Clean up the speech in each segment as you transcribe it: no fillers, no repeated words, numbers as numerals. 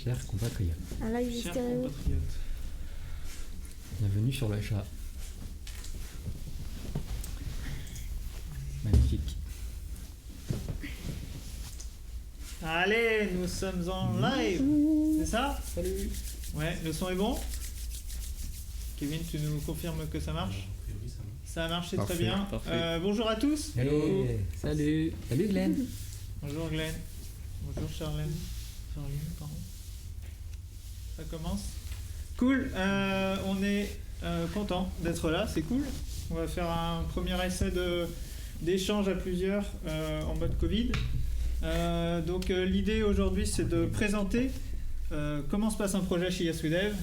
chers compatriotes. Un live Chers stéréo. compatriotes. Bienvenue sur le chat. Magnifique. Allez, nous sommes en live. C'est ça? Salut. Ouais, le son est bon? Kevin, tu nous confirmes que ça marche? Ça a marché très Parfait, bien. parfait. Bonjour à tous. Hello. Salut. Salut Glenn. Bonjour Glenn. Bonjour Charlène. Charline, pardon. Ça commence. Cool. On est content d'être là. C'est cool. On va faire un premier essai d'échange à plusieurs en mode Covid. Donc l'idée aujourd'hui, c'est de présenter comment se passe un projet chez YesWeDev.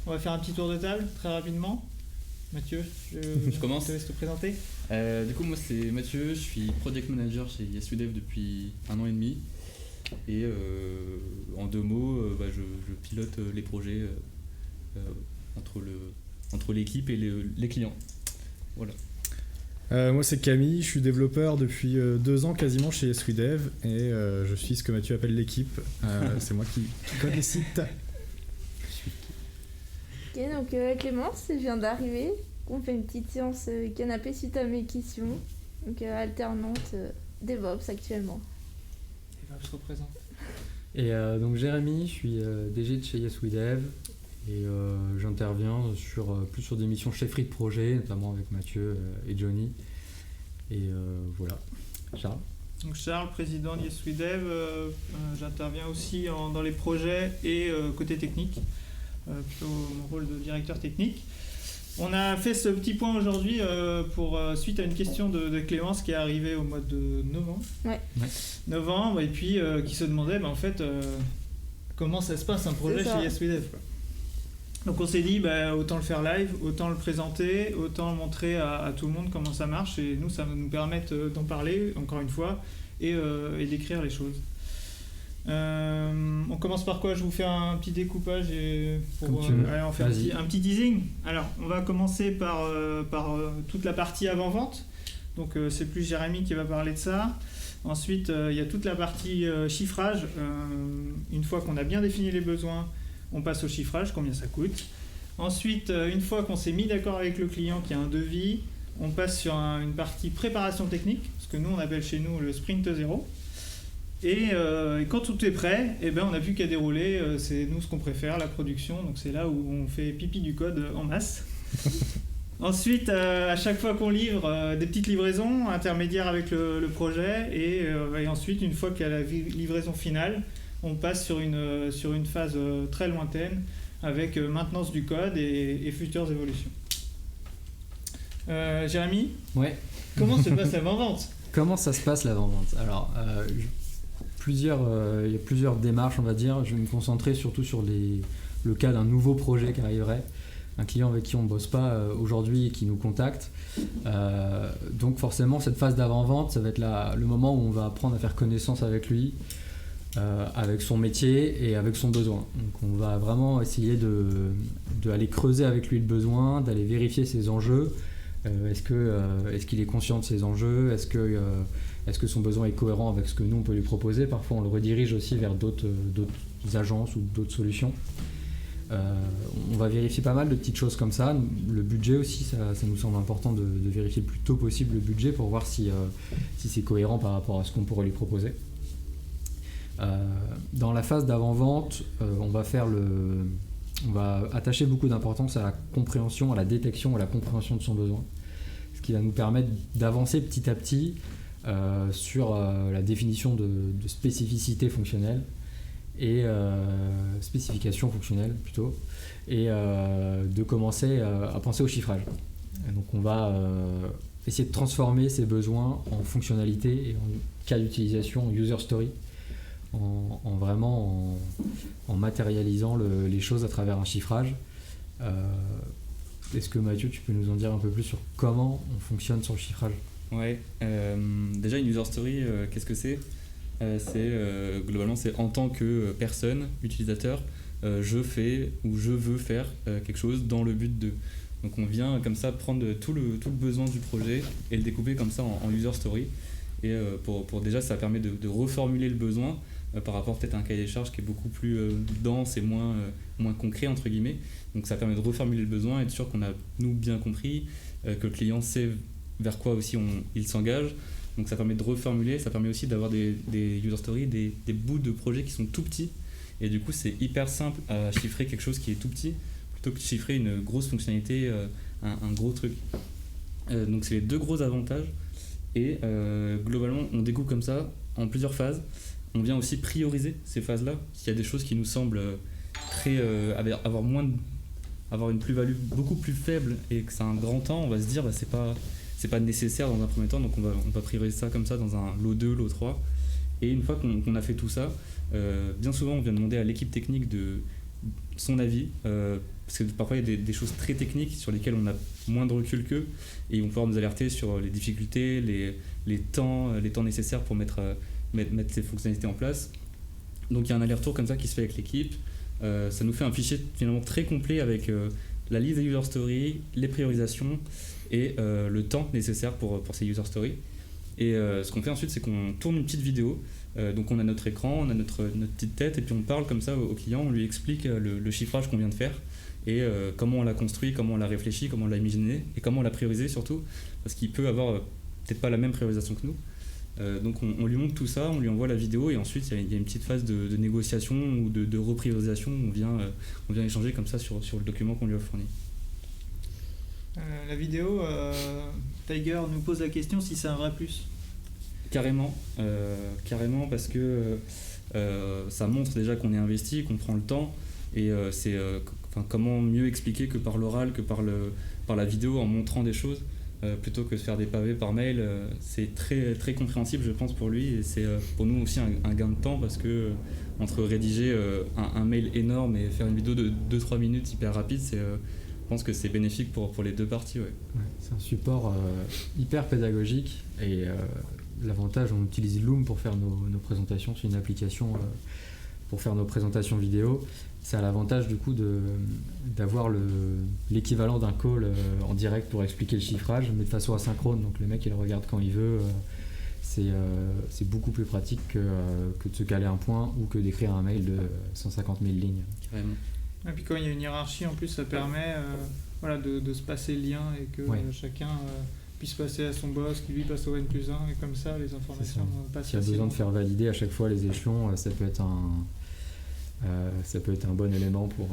On va faire un petit tour de table très rapidement. Mathieu, Je commence. te laisse te présenter. Du coup, moi c'est Mathieu, je suis Project Manager chez YesWeDev depuis 1 an et demi. Et en 2 mots, je pilote les projets entre l'équipe et les clients. Voilà. Moi c'est Camille, je suis développeur depuis 2 ans quasiment chez YesWeDev et je suis ce que Mathieu appelle l'équipe. C'est moi qui code les sites. Ok, donc Clémence, je viens d'arriver. On fait une petite séance canapé suite à mes questions. Donc alternante DevOps actuellement. Et ben, je te représente. Et donc Jérémy, je suis DG de chez YesWeDev et j'interviens plus sur des missions chefferie de projet, notamment avec Mathieu et Johnny. Et voilà. Charles. Donc Charles, président de YesWeDev, j'interviens aussi dans les projets et côté technique, plutôt mon rôle de directeur technique. On a fait ce petit point aujourd'hui suite à une question de Clémence qui est arrivée au mois de novembre. Ouais. Novembre, et puis qui se demandait en fait comment ça se passe un projet C'est ça. chez YesWeDev, quoi. Donc on s'est dit autant le faire live, autant le présenter, autant montrer à tout le monde comment ça marche, et nous ça va nous permettre d'en parler encore une fois et d'écrire les choses. On commence par quoi? Je vous fais un petit découpage Comme tu veux. allez, on fait un petit teasing. Alors on va commencer par toute la partie avant-vente. Donc c'est plus Jérémy qui va parler de ça. Ensuite il y a toute la partie chiffrage. Une fois qu'on a bien défini les besoins, on passe au chiffrage, combien ça coûte. Ensuite, une fois qu'on s'est mis d'accord avec le client qui a un devis, on passe sur une partie préparation technique, ce que nous on appelle chez nous le sprint 0. Et quand tout est prêt, on n'a plus qu'à dérouler, c'est nous ce qu'on préfère, la production, donc c'est là où on fait pipi du code en masse. Ensuite, à chaque fois qu'on livre, des petites livraisons intermédiaires avec le projet, et ensuite, une fois qu'il y a la livraison finale, on passe sur une phase très lointaine avec maintenance du code et futures évolutions. Jérémy, Ouais. comment se passe l'avant-vente? Comment ça se passe l'avant-vente? Alors, il y a plusieurs démarches, on va dire. Je vais me concentrer surtout sur le cas d'un nouveau projet qui arriverait, un client avec qui on ne bosse pas aujourd'hui et qui nous contacte. Donc forcément, cette phase d'avant-vente, ça va être le moment où on va apprendre à faire connaissance avec lui, avec son métier et avec son besoin. Donc on va vraiment essayer d'aller creuser avec lui le besoin, d'aller vérifier ses enjeux. Est-ce qu'il est conscient de ses enjeux? Est-ce que son besoin est cohérent avec ce que nous on peut lui proposer? Parfois on le redirige aussi vers d'autres agences ou d'autres solutions. On va vérifier pas mal de petites choses comme ça. Le budget aussi, ça nous semble important de vérifier le plus tôt possible le budget pour voir si c'est cohérent par rapport à ce qu'on pourrait lui proposer. Dans la phase d'avant-vente, on va attacher beaucoup d'importance à la compréhension, à la détection, à la compréhension de son besoin, ce qui va nous permettre d'avancer petit à petit sur la définition de spécificité fonctionnelle et spécification fonctionnelle plutôt, et de commencer à penser au chiffrage. Et donc on va essayer de transformer ces besoins en fonctionnalité et en cas d'utilisation, en user story, en matérialisant les choses à travers un chiffrage. Est-ce que Mathieu, tu peux nous en dire un peu plus sur comment on fonctionne sur le chiffrage? Ouais, déjà une user story, qu'est-ce que c'est? Globalement, c'est en tant que personne, utilisateur, je fais ou je veux faire quelque chose dans le but de. Donc on vient comme ça prendre tout le besoin du projet et le découper comme ça en user story. Et pour déjà, ça permet de reformuler le besoin par rapport peut-être à un cahier des charges qui est beaucoup plus dense et moins concret entre guillemets. Donc ça permet de reformuler le besoin, être sûr qu'on a nous bien compris, que le client sait vers quoi aussi il s'engage. Donc ça permet de reformuler, ça permet aussi d'avoir des user stories, des bouts de projet qui sont tout petits. Et du coup c'est hyper simple à chiffrer quelque chose qui est tout petit, plutôt que de chiffrer une grosse fonctionnalité, un gros truc. Donc c'est les deux gros avantages. Et globalement on découpe comme ça en plusieurs phases. On vient aussi prioriser ces phases-là. S'il y a des choses qui nous semblent avoir une plus-value beaucoup plus faible et que c'est un grand temps, on va se dire c'est pas nécessaire dans un premier temps, donc on va prioriser ça comme ça dans un lot 2, lot 3. Et une fois qu'on a fait tout ça, bien souvent on vient demander à l'équipe technique de son avis, parce que parfois il y a des choses très techniques sur lesquelles on a moins de recul qu'eux, et ils vont pouvoir nous alerter sur les difficultés, les temps nécessaires pour mettre ces fonctionnalités en place. Donc il y a un aller-retour comme ça qui se fait avec l'équipe. Ça nous fait un fichier finalement très complet avec la liste des user stories, les priorisations et le temps nécessaire pour ces user stories. Et ce qu'on fait ensuite, c'est qu'on tourne une petite vidéo. Donc on a notre écran, on a notre petite tête, et puis on parle comme ça au client, on lui explique le chiffrage qu'on vient de faire et comment on l'a construit, comment on l'a réfléchi, comment on l'a imaginé et comment on l'a priorisé surtout, parce qu'il peut avoir peut-être pas la même priorisation que nous. Donc on lui montre tout ça, on lui envoie la vidéo, et ensuite il y a une petite phase de négociation ou de repriorisation où on vient échanger comme ça sur le document qu'on lui a fourni. La vidéo, Tiger nous pose la question si c'est un vrai plus. Carrément, parce que ça montre déjà qu'on est investi, qu'on prend le temps, et comment mieux expliquer que par l'oral, que par la vidéo, en montrant des choses. Plutôt que de faire des pavés par mail, c'est très, très compréhensible je pense pour lui, et c'est pour nous aussi un gain de temps, parce que entre rédiger un mail énorme et faire une vidéo de 2-3 minutes hyper rapide, je pense que c'est bénéfique pour les deux parties. Ouais, c'est un support hyper pédagogique, et l'avantage, on utilise Loom pour faire nos présentations, c'est une application pour faire nos présentations vidéo. Ça a l'avantage du coup d'avoir l'équivalent d'un call en direct pour expliquer le chiffrage, mais de façon asynchrone, donc le mec il regarde quand il veut. C'est beaucoup plus pratique que de se caler un point ou que d'écrire un mail de 150 000 lignes. Carrément. Et puis quand il y a une hiérarchie, en plus ça permet de se passer le lien, et que chacun puisse passer à son boss, qui lui passe au N+1, et comme ça les informations passent. S'il y a besoin de faire valider à chaque fois les échelons, ça peut être un bon élément pour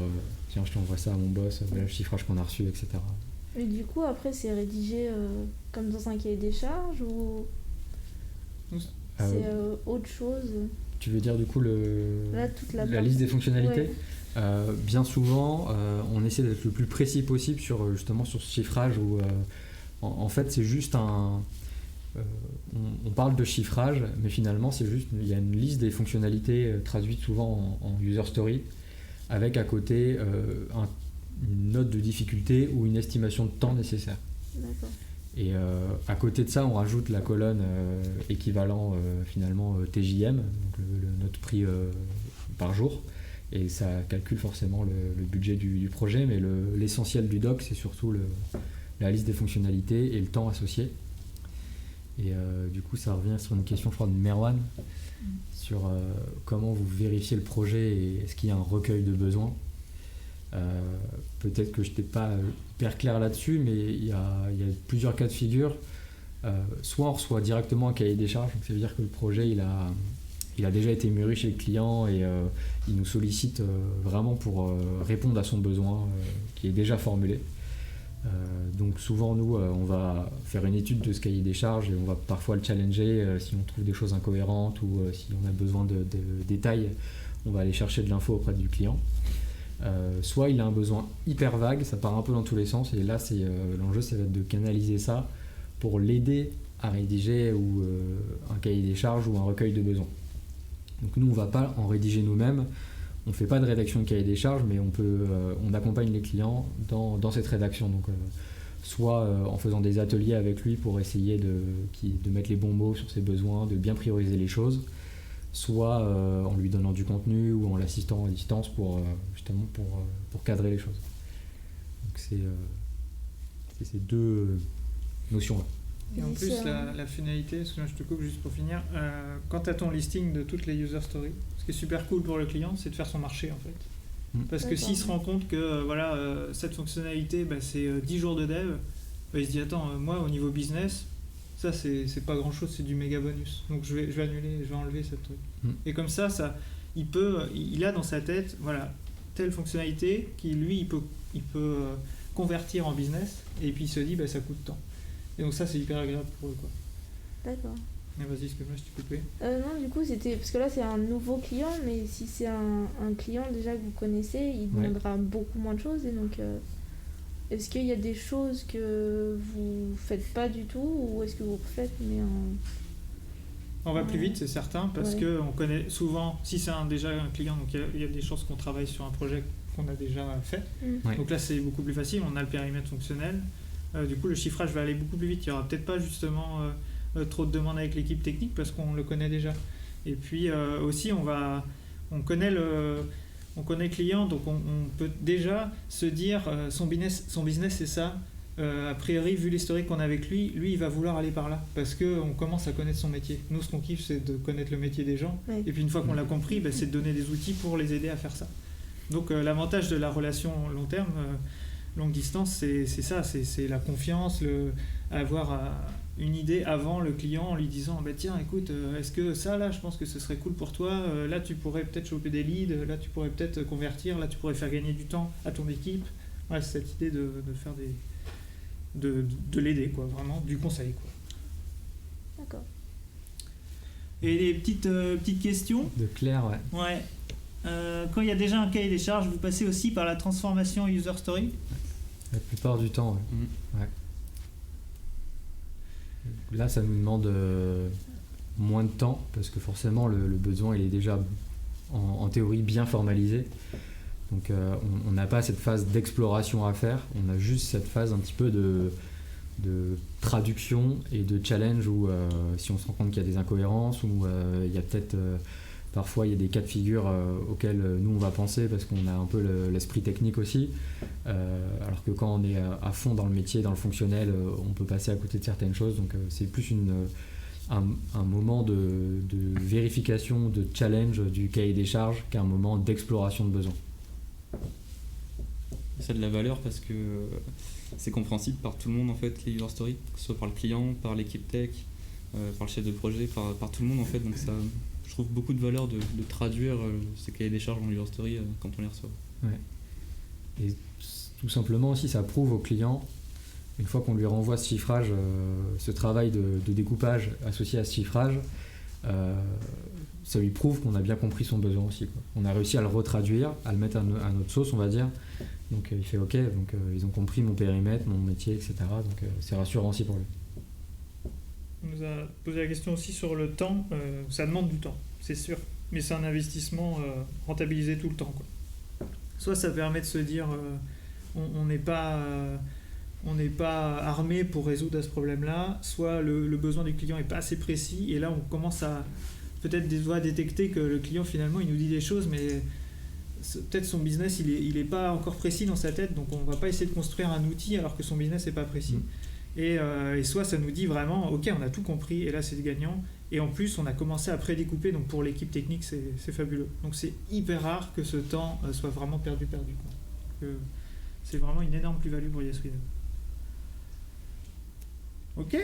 tiens, je t'envoie ça à mon boss, voilà le chiffrage qu'on a reçu, etc. Et du coup, après, c'est rédigé comme dans un cahier des charges, ou c'est autre chose? Tu veux dire du coup toute la liste des fonctionnalités? Bien souvent, on essaie d'être le plus précis possible sur ce chiffrage où en fait c'est juste on parle de chiffrage, mais finalement c'est juste, il y a une liste des fonctionnalités traduites souvent en user story, avec à côté une note de difficulté ou une estimation de temps nécessaire. D'accord. Et à côté de ça, on rajoute la colonne équivalent finalement TJM, donc notre prix par jour, et ça calcule forcément le budget du projet, mais l'essentiel du doc, c'est surtout la liste des fonctionnalités et le temps associé. Et du coup, ça revient sur une question, je crois, de Merwan, sur comment vous vérifiez le projet et est-ce qu'il y a un recueil de besoins. Peut-être que je n'étais pas hyper clair là-dessus, mais il y a plusieurs cas de figure. Soit on reçoit directement un cahier des charges, donc ça veut dire que le projet il a déjà été mûri chez le client, et il nous sollicite vraiment pour répondre à son besoin qui est déjà formulé. Donc souvent nous on va faire une étude de ce cahier des charges, et on va parfois le challenger si on trouve des choses incohérentes, ou si on a besoin de détails, on va aller chercher de l'info auprès du client. Soit il a un besoin hyper vague, ça part un peu dans tous les sens, et là l'enjeu ça va être de canaliser ça pour l'aider à rédiger un cahier des charges ou un recueil de besoins. Donc nous on va pas en rédiger nous-mêmes, on fait pas de rédaction de cahier des charges, mais on accompagne les clients dans cette rédaction, donc soit en faisant des ateliers avec lui pour essayer de mettre les bons mots sur ses besoins, de bien prioriser les choses, soit en lui donnant du contenu ou en l'assistant à distance pour cadrer les choses. Donc c'est ces deux notions-là. Et en plus, C'est la finalité, excuse-moi, je te coupe juste pour finir, quand tu as ton listing de toutes les user stories, ce qui est super cool pour le client, c'est de faire son marché en fait. Parce que D'accord. s'il se rend compte que cette fonctionnalité, c'est 10 jours de dev, il se dit attends, moi au niveau business, ça c'est pas grand chose, c'est du méga bonus. Donc je vais annuler, je vais enlever cette truc. Et comme ça, il a dans sa tête telle fonctionnalité qui lui il peut convertir en business, et puis il se dit ça coûte tant. Et donc ça c'est hyper agréable pour eux quoi. D'accord. Mais vas-y, excuse-moi, je t'ai coupé. Non, du coup, c'était. Parce que là, c'est un nouveau client, mais si c'est un client déjà que vous connaissez, il demandera beaucoup moins de choses. Et donc, est-ce qu'il y a des choses que vous faites pas du tout, ou est-ce que vous faites, mais On va plus vite, c'est certain, parce que on connaît souvent, si c'est déjà un client, donc il y a des chances qu'on travaille sur un projet qu'on a déjà fait. Ouais. Donc là, c'est beaucoup plus facile, on a le périmètre fonctionnel. Du coup, le chiffrage va aller beaucoup plus vite. Il n'y aura peut-être pas justement trop de demandes avec l'équipe technique parce qu'on le connaît déjà. Et puis aussi, on connaît le client, donc on peut déjà se dire son business c'est ça. A priori, vu l'historique qu'on a avec lui, il va vouloir aller par là parce qu'on commence à connaître son métier. Nous, ce qu'on kiffe, c'est de connaître le métier des gens. Ouais. Et puis une fois qu'on l'a compris, c'est de donner des outils pour les aider à faire ça. Donc l'avantage de la relation long terme, longue distance, c'est ça, c'est la confiance, avoir une idée avant le client en lui disant tiens écoute, est-ce que ça là je pense que ce serait cool pour toi, là tu pourrais peut-être choper des leads, là tu pourrais peut-être convertir, là tu pourrais faire gagner du temps à ton équipe. C'est cette idée de faire de l'aider quoi, vraiment du conseil quoi. D'accord. Et les petites questions De Claire, ouais. ouais. Quand il y a déjà un cahier des charges, vous passez aussi par la transformation user story? La plupart du temps, ouais. Là, ça nous demande moins de temps parce que forcément, le besoin il est déjà en théorie bien formalisé. Donc, on n'a pas cette phase d'exploration à faire. On a juste cette phase un petit peu de traduction et de challenge où si on se rend compte qu'il y a des incohérences ou il y a peut-être parfois il y a des cas de figure auxquels nous on va penser parce qu'on a un peu l'esprit technique aussi, alors que quand on est à fond dans le métier, dans le fonctionnel, on peut passer à côté de certaines choses. Donc c'est plus un moment de vérification, de challenge du cahier des charges qu'un moment d'exploration de besoins. Ça a de la valeur parce que c'est compréhensible par tout le monde en fait, les user stories, que ce soit par le client, par l'équipe tech, par le chef de projet, par tout le monde en fait. Donc ça, je trouve beaucoup de valeur de traduire ces cahiers des charges en user story quand on les reçoit. Ouais. Et tout simplement aussi, ça prouve au client, une fois qu'on lui renvoie ce chiffrage, ce travail de découpage associé à ce chiffrage, ça lui prouve qu'on a bien compris son besoin aussi, quoi. On a réussi à le retraduire, à le mettre à notre sauce, on va dire. Donc il fait OK, donc ils ont compris mon périmètre, mon métier, etc. Donc c'est rassurant aussi pour lui. On nous a posé la question aussi sur le temps. Ça demande du temps, c'est sûr, mais c'est un investissement rentabilisé tout le temps, quoi. Soit ça permet de se dire on n'est pas armé pour résoudre ce problème-là, soit le besoin du client n'est pas assez précis, et là on commence à peut-être détecter que le client finalement il nous dit des choses, mais peut-être son business il est pas encore précis dans sa tête, donc on va pas essayer de construire un outil alors que son business n'est pas précis. Et soit ça nous dit vraiment ok, on a tout compris et là c'est gagnant, et en plus on a commencé à prédécouper, donc pour l'équipe technique c'est fabuleux. Donc c'est hyper rare que ce temps soit vraiment perdu quoi. C'est vraiment une énorme plus-value pour YesWeDev. Ok.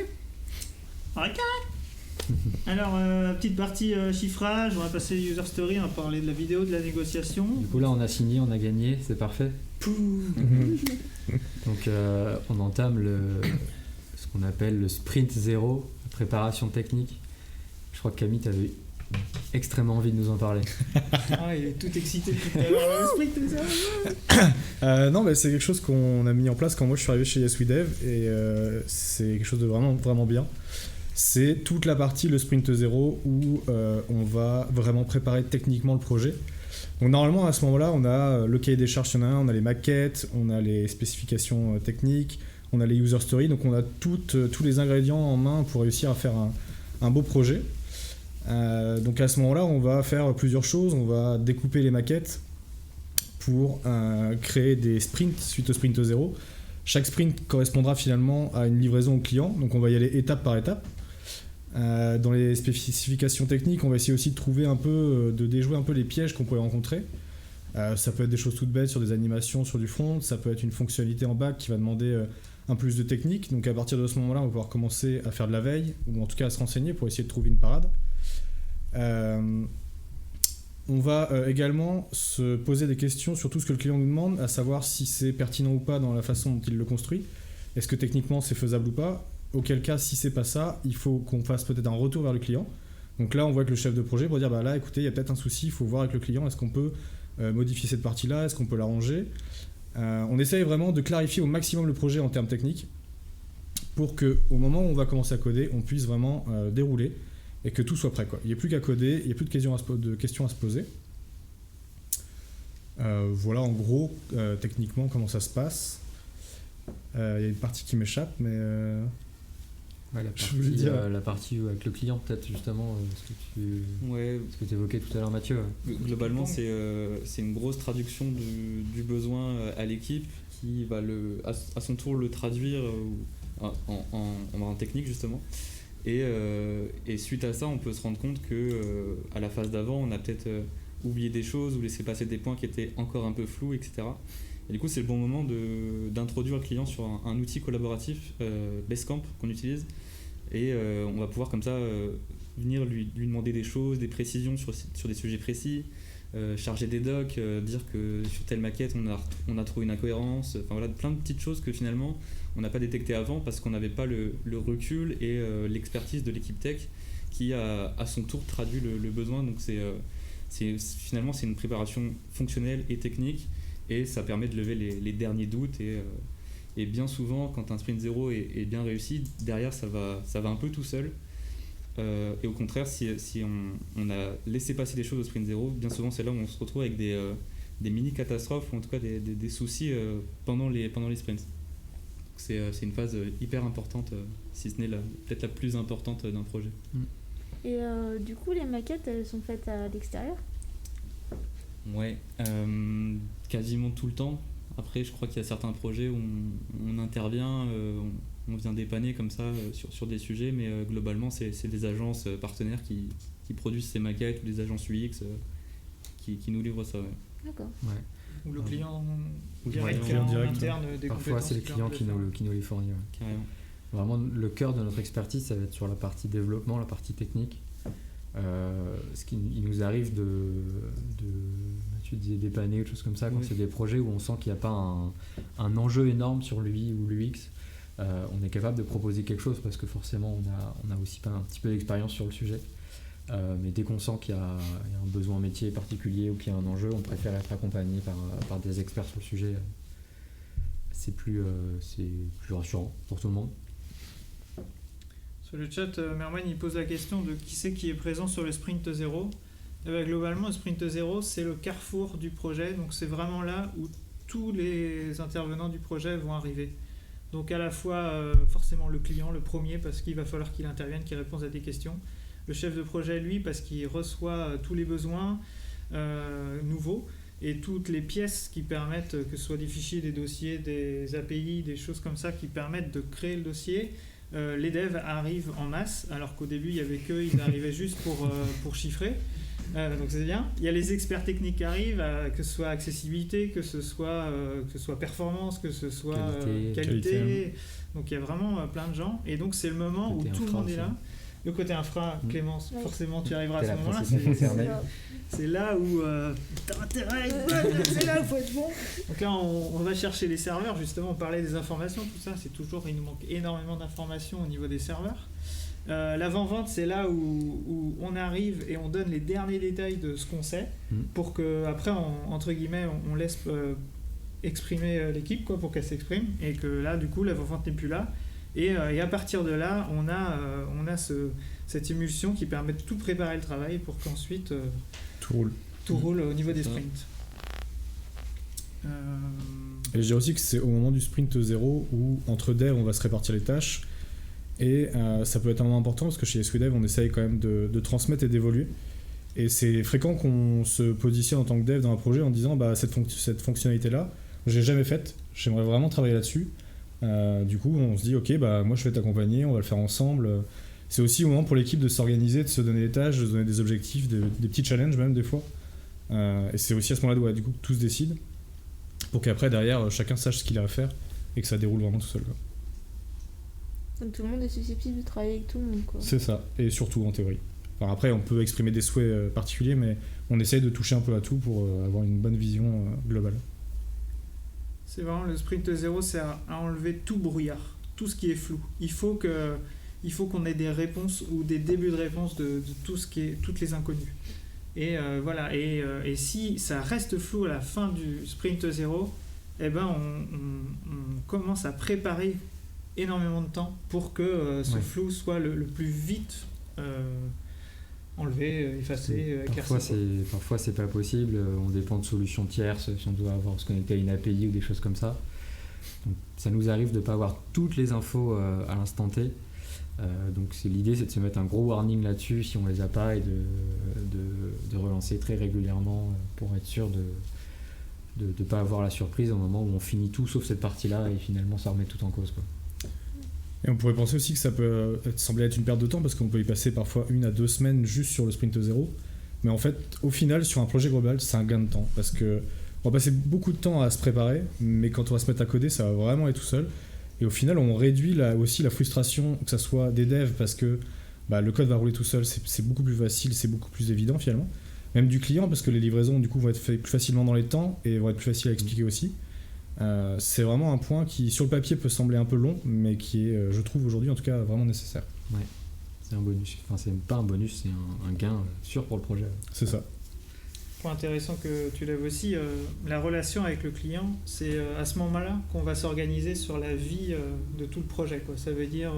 Alors petite partie chiffrage, on va passer les user story, on va parler de la vidéo, de la négociation. Du coup là on a signé, on a gagné, c'est parfait. Donc on entame ce qu'on appelle le sprint 0, la préparation technique. Je crois que Camille t'avais extrêmement envie de nous en parler. Ah, il est tout excité depuis tout à l'heure. Le sprint 0. Non, c'est quelque chose qu'on a mis en place quand moi je suis arrivé chez YesWeDev, et c'est quelque chose de vraiment, vraiment bien. C'est toute la partie, le sprint 0, où on va vraiment préparer techniquement le projet. Donc normalement à ce moment-là, on a le cahier des charges, on a les maquettes, on a les spécifications techniques, on a les user stories, donc on a tous les ingrédients en main pour réussir à faire un beau projet. Donc à ce moment-là, on va faire plusieurs choses. On va découper les maquettes pour créer des sprints suite au sprint 0. Chaque sprint correspondra finalement à une livraison au client, donc on va y aller étape par étape. Dans les spécifications techniques, on va essayer aussi de trouver de déjouer un peu les pièges qu'on pourrait rencontrer. Ça peut être des choses toutes bêtes sur des animations, sur du front, ça peut être une fonctionnalité en back qui va demander un plus de technique. Donc à partir de ce moment-là, on va pouvoir commencer à faire de la veille, ou en tout cas à se renseigner pour essayer de trouver une parade. On va également se poser des questions sur tout ce que le client nous demande, à savoir si c'est pertinent ou pas dans la façon dont il le construit. Est-ce que techniquement c'est faisable ou pas ? Auquel cas, si c'est pas ça, il faut qu'on fasse peut-être un retour vers le client. Donc là, on voit que le chef de projet pour dire là, écoutez, il y a peut-être un souci, il faut voir avec le client, est-ce qu'on peut modifier cette partie-là, est-ce qu'on peut l'arranger. On essaye vraiment de clarifier au maximum le projet en termes techniques pour qu'au moment où on va commencer à coder, on puisse vraiment dérouler et que tout soit prêt, quoi. Il n'y a plus qu'à coder, il n'y a plus de questions à se poser. Voilà en gros techniquement comment ça se passe. Il y a une partie qui m'échappe, mais la partie avec le client, peut-être justement, ce que tu évoquais tout à l'heure, Mathieu. Globalement, c'est une grosse traduction du besoin à l'équipe qui va à son tour le traduire en technique, justement. Et suite à ça, on peut se rendre compte que à la phase d'avant, on a peut-être oublié des choses ou laissé passer des points qui étaient encore un peu flous, etc. Et du coup, c'est le bon moment d'introduire le client sur un outil collaboratif, Basecamp, qu'on utilise. Et on va pouvoir comme ça venir lui demander des choses, des précisions sur des sujets précis, charger des docs, dire que sur telle maquette, on a trouvé une incohérence. Enfin voilà, plein de petites choses que finalement, on n'a pas détectées avant parce qu'on n'avait pas le recul et l'expertise de l'équipe tech qui a à son tour traduit le besoin. Donc finalement, c'est une préparation fonctionnelle et technique. Et ça permet de lever les derniers doutes et bien souvent quand un sprint 0 est bien réussi, derrière ça va un peu tout seul et au contraire si on a laissé passer des choses au sprint 0, bien souvent c'est là où on se retrouve avec des mini catastrophes ou en tout cas des soucis pendant les sprints. C'est une phase hyper importante, si ce n'est peut-être la plus importante d'un projet. Et du coup les maquettes elles sont faites à l'extérieur ? Ouais, quasiment tout le temps. Après, je crois qu'il y a certains projets où on intervient, on vient dépanner comme ça sur des sujets, mais globalement, c'est des agences partenaires qui produisent ces maquettes ou des agences UX qui nous livrent ça. Ouais. D'accord. Ouais. Ou le client direct, interne des Parfois, compétences. c'est le client qui nous les fournit. Ouais. Carrément. Vraiment, le cœur de notre expertise, ça va être sur la partie développement, la partie technique. Il nous arrive tu disais dépanner ou des choses comme ça, quand c'est des projets où on sent qu'il n'y a pas un enjeu énorme sur l'UI ou l'UX, on est capable de proposer quelque chose parce que forcément on a aussi pas un petit peu d'expérience sur le sujet, mais dès qu'on sent qu'il y a un besoin métier particulier ou qu'il y a un enjeu, on préfère être accompagné par des experts sur le sujet. C'est plus rassurant pour tout le monde. Sur le chat, Merwan il pose la question de qui c'est qui est présent sur le sprint 0. Globalement, le sprint 0, c'est le carrefour du projet, donc c'est vraiment là où tous les intervenants du projet vont arriver. Donc à la fois, forcément le client, le premier, parce qu'il va falloir qu'il intervienne, qu'il réponde à des questions. Le chef de projet, lui, parce qu'il reçoit tous les besoins nouveaux et toutes les pièces qui permettent, que ce soit des fichiers, des dossiers, des API, des choses comme ça qui permettent de créer le dossier. Les devs arrivent en masse, alors qu'au début, il y avait qu'eux, ils arrivaient juste pour chiffrer. Donc c'est bien. Il y a les experts techniques qui arrivent, que ce soit accessibilité, que ce soit performance, que ce soit qualité. Donc il y a vraiment plein de gens. Et donc c'est le moment où tout le monde est là. Le côté infra, Clémence, forcément tu arriveras à ce moment-là. C'est là où t'as intérêt, c'est là où il faut être bon. Donc là on va chercher les serveurs, justement on parlait des informations, tout ça, c'est toujours, il nous manque énormément d'informations au niveau des serveurs. L'avant-vente, c'est là où on arrive et on donne les derniers détails de ce qu'on sait pour qu'après, entre guillemets, on laisse exprimer l'équipe quoi, pour qu'elle s'exprime et que là, du coup, l'avant-vente n'est plus là. Et à partir de là, on a cette émulsion qui permet de tout préparer le travail pour qu'ensuite tout roule au niveau des sprints. Et je dirais aussi que c'est au moment du sprint 0 où, entre devs, on va se répartir les tâches. Et ça peut être un moment important parce que chez YesWeDev, on essaye quand même de transmettre et d'évoluer. Et c'est fréquent qu'on se positionne en tant que dev dans un projet en disant cette fonctionnalité-là, je l'ai jamais faite, j'aimerais vraiment travailler là-dessus. Du coup, on se dit, ok, bah, moi je vais t'accompagner, on va le faire ensemble. C'est aussi au moment pour l'équipe de s'organiser, de se donner des tâches, de se donner des objectifs, des petits challenges même des fois. Et c'est aussi à ce moment-là du coup, que tout se décide pour qu'après, derrière, chacun sache ce qu'il a à faire et que ça déroule vraiment tout seul, quoi. Donc tout le monde est susceptible de travailler avec tout le monde, quoi. C'est ça, et surtout en théorie. Enfin, après, on peut exprimer des souhaits particuliers, mais on essaye de toucher un peu à tout pour avoir une bonne vision globale. C'est vraiment le sprint 0, c'est à enlever tout brouillard, tout ce qui est flou. Il faut qu'on ait des réponses ou des débuts de réponses de tout ce qui est, toutes les inconnues. Et voilà. Et si ça reste flou à la fin du sprint 0, eh ben on commence à préparer énormément de temps pour que ce flou soit le plus vite enlevé, effacé, éclairci. Parfois c'est pas possible, on dépend de solutions tierces, si on doit se connecter à une API ou des choses comme ça. Donc, ça nous arrive de ne pas avoir toutes les infos à l'instant T. Donc l'idée c'est de se mettre un gros warning là-dessus si on les a pas et de relancer très régulièrement pour être sûr de ne pas avoir la surprise au moment où on finit tout sauf cette partie-là et finalement ça remet tout en cause, quoi. Et on pourrait penser aussi que ça peut sembler être une perte de temps parce qu'on peut y passer parfois 1 à 2 semaines juste sur le sprint 0. Mais en fait, au final, sur un projet global, c'est un gain de temps parce que on va passer beaucoup de temps à se préparer, mais quand on va se mettre à coder, ça va vraiment être tout seul. Et au final, on réduit aussi la frustration, que ça soit des devs parce que le code va rouler tout seul, c'est beaucoup plus facile, c'est beaucoup plus évident finalement. Même du client parce que les livraisons du coup vont être faites plus facilement dans les temps et vont être plus faciles à expliquer aussi. C'est vraiment un point qui sur le papier peut sembler un peu long mais qui est je trouve aujourd'hui en tout cas vraiment nécessaire. Ouais, c'est un bonus, enfin c'est pas un bonus, c'est un gain sûr pour le projet. C'est ça. Point intéressant que tu lèves aussi, la relation avec le client, c'est à ce moment-là qu'on va s'organiser sur la vie de tout le projet, quoi. Ça veut dire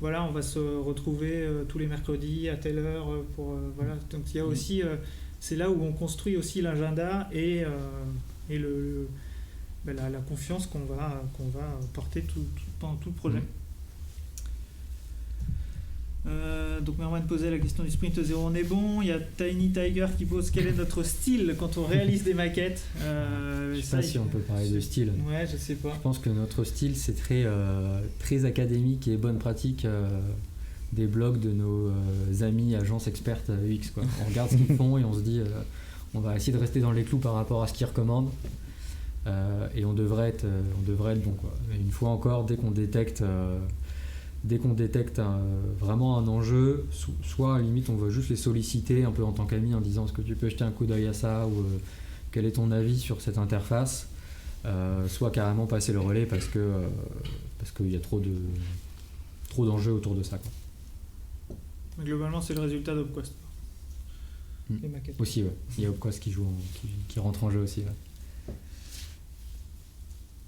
voilà, on va se retrouver tous les mercredis à telle heure pour voilà. Donc il y a aussi c'est là où on construit aussi l'agenda et la confiance qu'on va porter pendant tout le projet. Donc Merwan posait la question du sprint 0, on est bon. Il y a Tiny Tiger qui pose quel est notre style quand on réalise des maquettes. Je sais pas si on peut parler de style. Ouais, je sais pas. Je pense que notre style c'est très académique et bonne pratique des blogs de nos amis agences expertes UX, quoi. On regarde ce qu'ils font et on se dit on va essayer de rester dans les clous par rapport à ce qu'ils recommandent. Et on devrait être bon, quoi. Et une fois encore, dès qu'on détecte vraiment un enjeu, soit à la limite on veut juste les solliciter un peu en tant qu'amis en disant est-ce que tu peux jeter un coup d'œil à ça ou quel est ton avis sur cette interface, soit carrément passer le relais parce qu'il y a trop d'enjeux autour de ça, quoi. Globalement c'est le résultat d'Opquest. Les maquettes. Aussi, ouais. Il y a Opquest qui rentre en jeu aussi, ouais.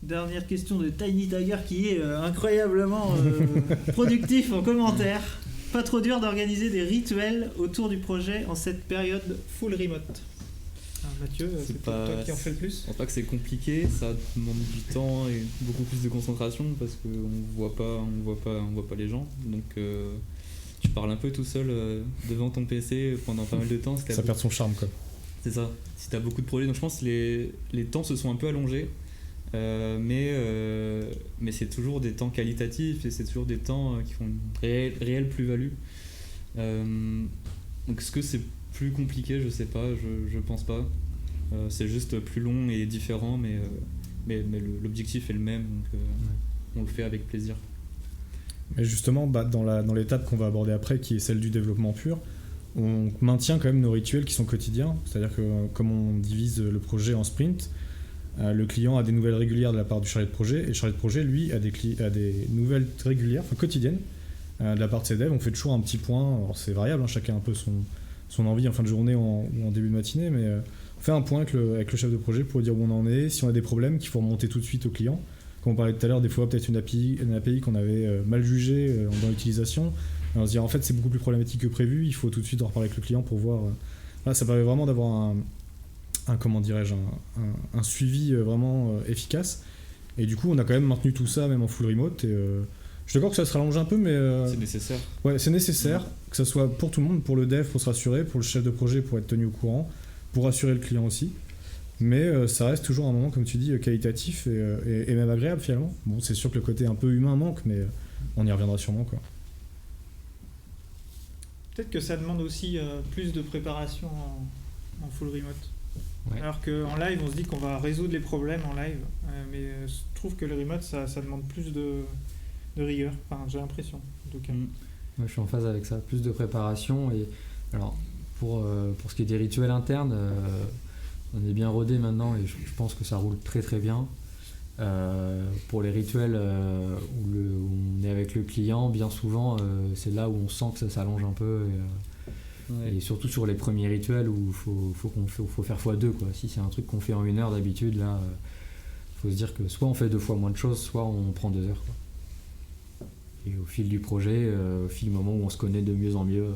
Dernière question de Tiny Tiger qui est incroyablement productif en commentaire. Pas trop dur d'organiser des rituels autour du projet en cette période full remote. Alors Mathieu, c'est toi qui en fais le plus. Je pense pas que c'est compliqué, ça demande du temps et beaucoup plus de concentration parce qu'on voit pas les gens. Donc tu parles un peu tout seul devant ton PC pendant pas mal de temps. Ça perd son charme, quoi. C'est ça. Si t'as beaucoup de projets, donc je pense que les temps se sont un peu allongés. Mais c'est toujours des temps qualitatifs et c'est toujours des temps qui font une réelle plus-value. Donc est-ce que c'est plus compliqué? Je sais pas, je pense pas. C'est juste plus long et différent, mais l'objectif est le même, donc on le fait avec plaisir. Mais justement, dans l'étape qu'on va aborder après, qui est celle du développement pur, on maintient quand même nos rituels qui sont quotidiens. C'est-à-dire que comme on divise le projet en sprint, le client a des nouvelles régulières de la part du chargé de projet et le chargé de projet, lui, a des nouvelles régulières, enfin quotidiennes, de la part de ses devs. On fait toujours un petit point, alors c'est variable, hein, chacun a un peu son envie en fin de journée ou en début de matinée, mais on fait un point avec le chef de projet pour dire où on en est, si on a des problèmes qu'il faut remonter tout de suite au client. Comme on parlait tout à l'heure, des fois peut-être une API qu'on avait mal jugée dans l'utilisation, et on se dit en fait c'est beaucoup plus problématique que prévu, il faut tout de suite en reparler avec le client pour voir. Là, ça permet vraiment d'avoir un suivi vraiment efficace. Et du coup, on a quand même maintenu tout ça, même en full remote. Et je suis d'accord que ça se rallonge un peu, mais c'est nécessaire. Ouais, c'est nécessaire que ça soit pour tout le monde, pour le dev pour se rassurer, pour le chef de projet pour être tenu au courant, pour rassurer le client aussi. Mais ça reste toujours un moment, comme tu dis, qualitatif et même agréable finalement. Bon, c'est sûr que le côté un peu humain manque, mais on y reviendra sûrement, quoi. Peut-être que ça demande aussi plus de préparation en full remote. Ouais. Alors qu'en live, on se dit qu'on va résoudre les problèmes en live, mais je trouve que le remote, ça demande plus de rigueur. Enfin, j'ai l'impression, en tout cas. Moi, je suis en phase avec ça, plus de préparation. Et alors, pour ce qui est des rituels internes, on est bien rodé maintenant et je pense que ça roule très très bien. Pour les rituels où on est avec le client, bien souvent, c'est là où on sent que ça s'allonge un peu. Et surtout sur les premiers rituels où il faut faire x2, quoi. Si c'est un truc qu'on fait en 1 heure d'habitude, là, faut se dire que soit on fait 2 fois moins de choses, soit on prend 2 heures, quoi. Et au fil du projet, au fil du moment où on se connaît de mieux en mieux,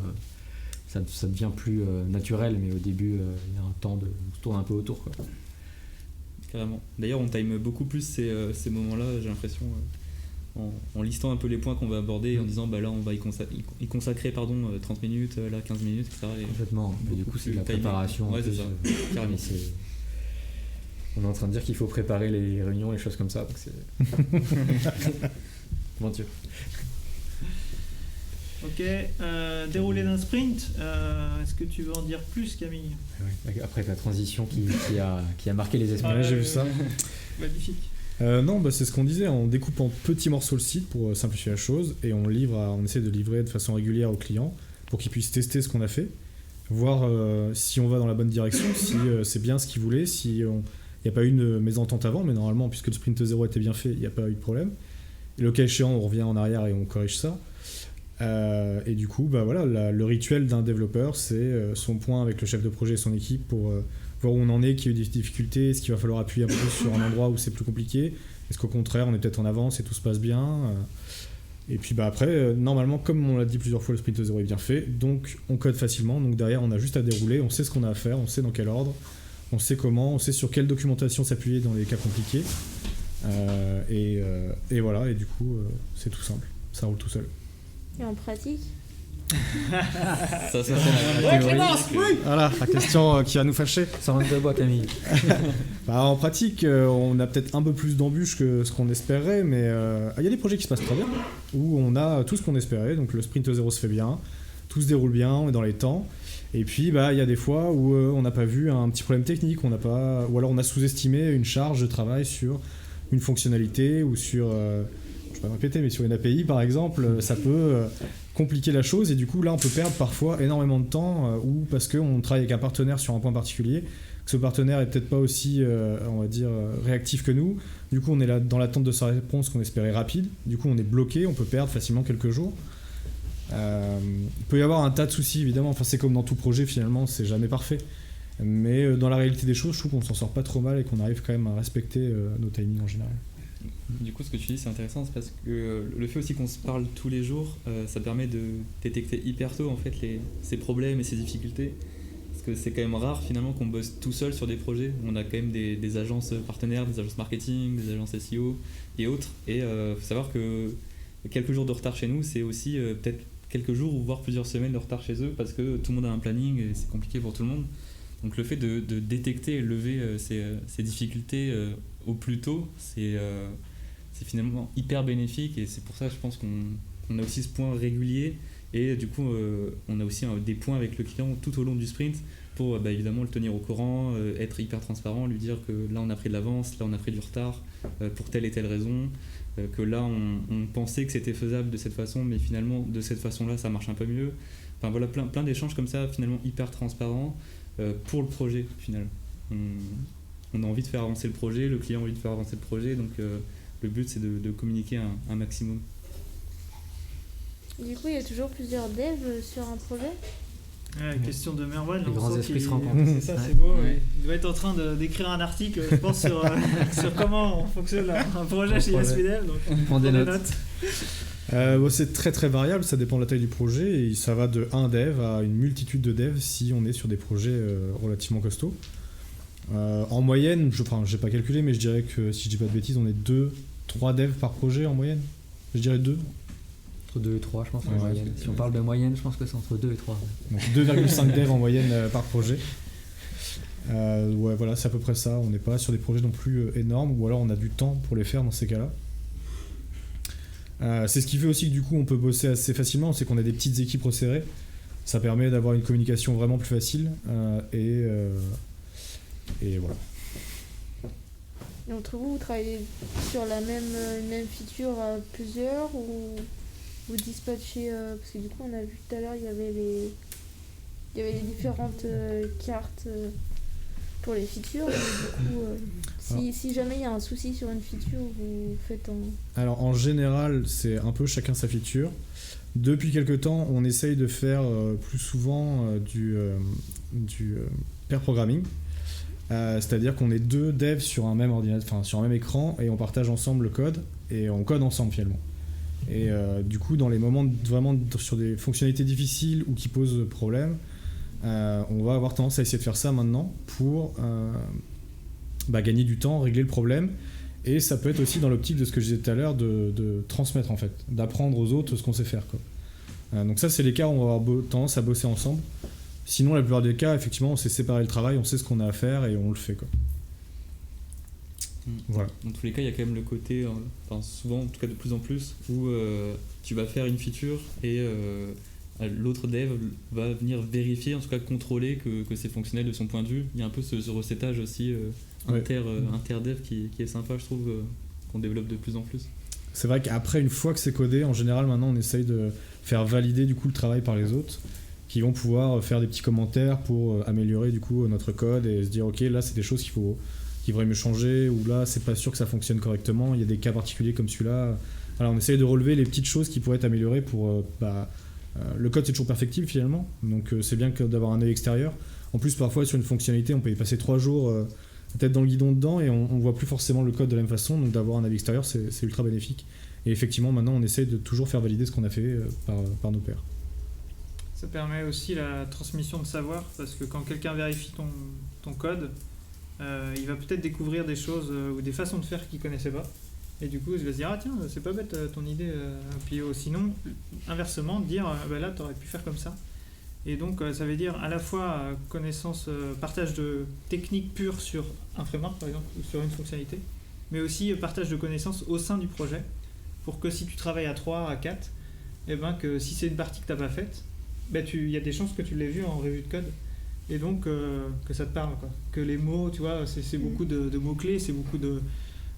ça devient plus naturel, mais au début, il y a un temps de se tourner un peu autour, quoi. Carrément. D'ailleurs, on time beaucoup plus ces moments-là, j'ai l'impression, en listant un peu les points qu'on va aborder, en disant bah là on va y consacrer 30 minutes, là 15 minutes, etc. Complètement. Mais du coup, c'est de la préparation. Ouais, c'est ça. Carrément. On est en train de dire qu'il faut préparer les réunions, les choses comme ça. Donc c'est... Mentir. Ok, déroulé d'un sprint, est-ce que tu veux en dire plus, Camille ? Après la transition qui a marqué les esprits. J'ai vu ça. Magnifique. Non, c'est ce qu'on disait, on découpe en petits morceaux le site pour simplifier la chose et on essaie de livrer de façon régulière aux clients pour qu'ils puissent tester ce qu'on a fait, voir si on va dans la bonne direction, si c'est bien ce qu'ils voulaient, si il n'y a pas eu une mésentente avant, mais normalement, puisque le sprint 0 était bien fait, il n'y a pas eu de problème. Et le cas échéant, on revient en arrière et on corrige ça. Et du coup, le rituel d'un développeur, c'est son point avec le chef de projet et son équipe pour voir où on en est, qu'il y a eu des difficultés, est-ce qu'il va falloir appuyer un peu plus sur un endroit où c'est plus compliqué, est-ce qu'au contraire on est peut-être en avance et tout se passe bien. Et puis après, normalement, comme on l'a dit plusieurs fois, le sprint 0 est bien fait, donc on code facilement, donc derrière on a juste à dérouler, on sait ce qu'on a à faire, on sait dans quel ordre, on sait comment, on sait sur quelle documentation s'appuyer dans les cas compliqués. Et voilà, et du coup c'est tout simple, ça roule tout seul. Et en pratique ? Ça c'est la Clémence, oui. Voilà, la question qui va nous fâcher. Ça rentre de bois, Camille. En pratique, on a peut-être un peu plus d'embûches que ce qu'on espérait, mais il y a des projets qui se passent très bien, où on a tout ce qu'on espérait, donc le sprint 0 se fait bien, tout se déroule bien, on est dans les temps. Et puis il y a des fois où on n'a pas vu un petit problème technique, ou alors on a sous-estimé une charge de travail sur une fonctionnalité ou sur, je vais pas me répéter, mais sur une API par exemple, ça peut compliquer la chose et du coup là on peut perdre parfois énormément de temps ou parce qu'on travaille avec un partenaire sur un point particulier, que ce partenaire est peut-être pas aussi, on va dire, réactif que nous. Du coup on est là dans l'attente de sa réponse qu'on espérait rapide, du coup on est bloqué, on peut perdre facilement quelques jours. Il peut y avoir un tas de soucis évidemment, enfin c'est comme dans tout projet finalement, c'est jamais parfait. Mais dans la réalité des choses, je trouve qu'on s'en sort pas trop mal et qu'on arrive quand même à respecter nos timings en général. Du coup, ce que tu dis, c'est intéressant, c'est parce que le fait aussi qu'on se parle tous les jours, ça permet de détecter hyper tôt en fait ces problèmes et ces difficultés. Parce que c'est quand même rare finalement qu'on bosse tout seul sur des projets. On a quand même des agences partenaires, des agences marketing, des agences SEO et autres. Et faut savoir que quelques jours de retard chez nous, c'est aussi peut-être quelques jours ou voire plusieurs semaines de retard chez eux parce que tout le monde a un planning et c'est compliqué pour tout le monde. Donc le fait de détecter et lever ces difficultés au plus tôt, c'est finalement hyper bénéfique et c'est pour ça je pense qu'on a aussi ce point régulier et du coup on a aussi des points avec le client tout au long du sprint pour évidemment le tenir au courant, être hyper transparent, lui dire que là on a pris de l'avance, là on a pris du retard pour telle et telle raison, que là on pensait que c'était faisable de cette façon mais finalement de cette façon-là ça marche un peu mieux. Enfin voilà, plein d'échanges comme ça finalement hyper transparents pour le projet final. On a envie de faire avancer le projet, le client a envie de faire avancer le projet, donc le but c'est de communiquer un maximum. Du coup, il y a toujours plusieurs devs sur un projet ? Question de Merwan. Les grands esprits se rencontrent. C'est ça, c'est beau. Ouais. Il doit être en train d'écrire un article, je pense, sur comment fonctionne un projet chez YesWeDev. Donc, prends des notes. C'est très très variable, ça dépend de la taille du projet et ça va de un dev à une multitude de devs si on est sur des projets relativement costauds. En moyenne, j'ai pas calculé, mais je dirais que si je dis pas de bêtises, on est 2-3 devs par projet en moyenne. Je dirais 2. Entre 2 et 3, je pense. En moyenne. Si on parle de moyenne, je pense que c'est entre 2 et 3. Donc 2,5 devs en moyenne par projet. Ouais, voilà, c'est à peu près ça. On n'est pas sur des projets non plus énormes, ou alors on a du temps pour les faire dans ces cas-là. C'est ce qui fait aussi que du coup on peut bosser assez facilement, c'est qu'on a des petites équipes resserrées. Ça permet d'avoir une communication vraiment plus facile et voilà. Et entre vous, vous travaillez sur la même feature à plusieurs ou vous dispatchez parce que du coup on a vu tout à l'heure il y avait les différentes cartes pour les features. Mais du coup, si jamais il y a un souci sur une feature, vous faites en... Alors en général, c'est un peu chacun sa feature. Depuis quelques temps, on essaye de faire plus souvent du pair programming. C'est-à-dire qu'on est 2 devs sur un même ordinateur, enfin sur un même écran, et on partage ensemble le code et on code ensemble finalement. Et du coup, dans les moments vraiment sur des fonctionnalités difficiles ou qui posent problème, on va avoir tendance à essayer de faire ça maintenant pour gagner du temps, régler le problème. Et ça peut être aussi dans l'optique de ce que je disais tout à l'heure, de transmettre en fait, d'apprendre aux autres ce qu'on sait faire, quoi. Donc ça, c'est les cas où on va avoir tendance à bosser ensemble. Sinon, la plupart des cas, effectivement, on sait séparer le travail, on sait ce qu'on a à faire et on le fait, quoi. Voilà. Dans tous les cas, il y a quand même le côté, souvent, en tout cas de plus en plus, où tu vas faire une feature et l'autre dev va venir vérifier, en tout cas contrôler que c'est fonctionnel de son point de vue. Il y a un peu ce recettage aussi inter-dev qui est sympa, je trouve, qu'on développe de plus en plus. C'est vrai qu'après, une fois que c'est codé, en général, maintenant, on essaye de faire valider du coup le travail par les autres, qui vont pouvoir faire des petits commentaires pour améliorer du coup notre code et se dire ok, là c'est des choses qu'il faudrait mieux changer, ou là c'est pas sûr que ça fonctionne correctement, il y a des cas particuliers comme celui-là. Alors on essaye de relever les petites choses qui pourraient être améliorées pour le code c'est toujours perfectible finalement, donc c'est bien d'avoir un œil extérieur. En plus parfois sur une fonctionnalité on peut y passer 3 jours peut-être dans le guidon dedans et on voit plus forcément le code de la même façon, donc d'avoir un avis extérieur c'est ultra bénéfique. Et effectivement maintenant on essaye de toujours faire valider ce qu'on a fait par nos pairs. Ça permet aussi la transmission de savoir, parce que quand quelqu'un vérifie ton code, il va peut-être découvrir des choses ou des façons de faire qu'il ne connaissait pas. Et du coup, il va se dire, ah tiens, c'est pas bête ton idée. Puis sinon, inversement, dire, là, tu aurais pu faire comme ça. Et donc, ça veut dire à la fois connaissance, partage de techniques pures sur un framework, par exemple, ou sur une fonctionnalité, mais aussi partage de connaissances au sein du projet, pour que si tu travailles à 3, à 4, que si c'est une partie que tu n'as pas faite, il y a des chances que tu l'aies vu en revue de code et donc que ça te parle, quoi. Que les mots, tu vois, c'est beaucoup de mots-clés, c'est beaucoup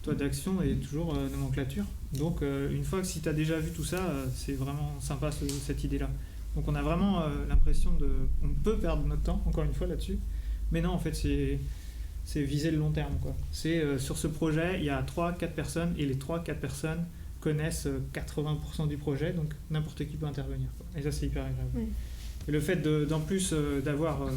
d'actions et toujours nomenclature. Donc une fois que si tu as déjà vu tout ça, c'est vraiment sympa cette idée-là. Donc on a vraiment l'impression on peut perdre notre temps, encore une fois, là-dessus. Mais non, en fait, c'est viser le long terme, quoi. C'est sur ce projet, il y a 3-4 personnes et les 3-4 personnes connaissent 80% du projet, donc n'importe qui peut intervenir, quoi. Et ça c'est hyper agréable. Oui. Et le fait d'en plus d'avoir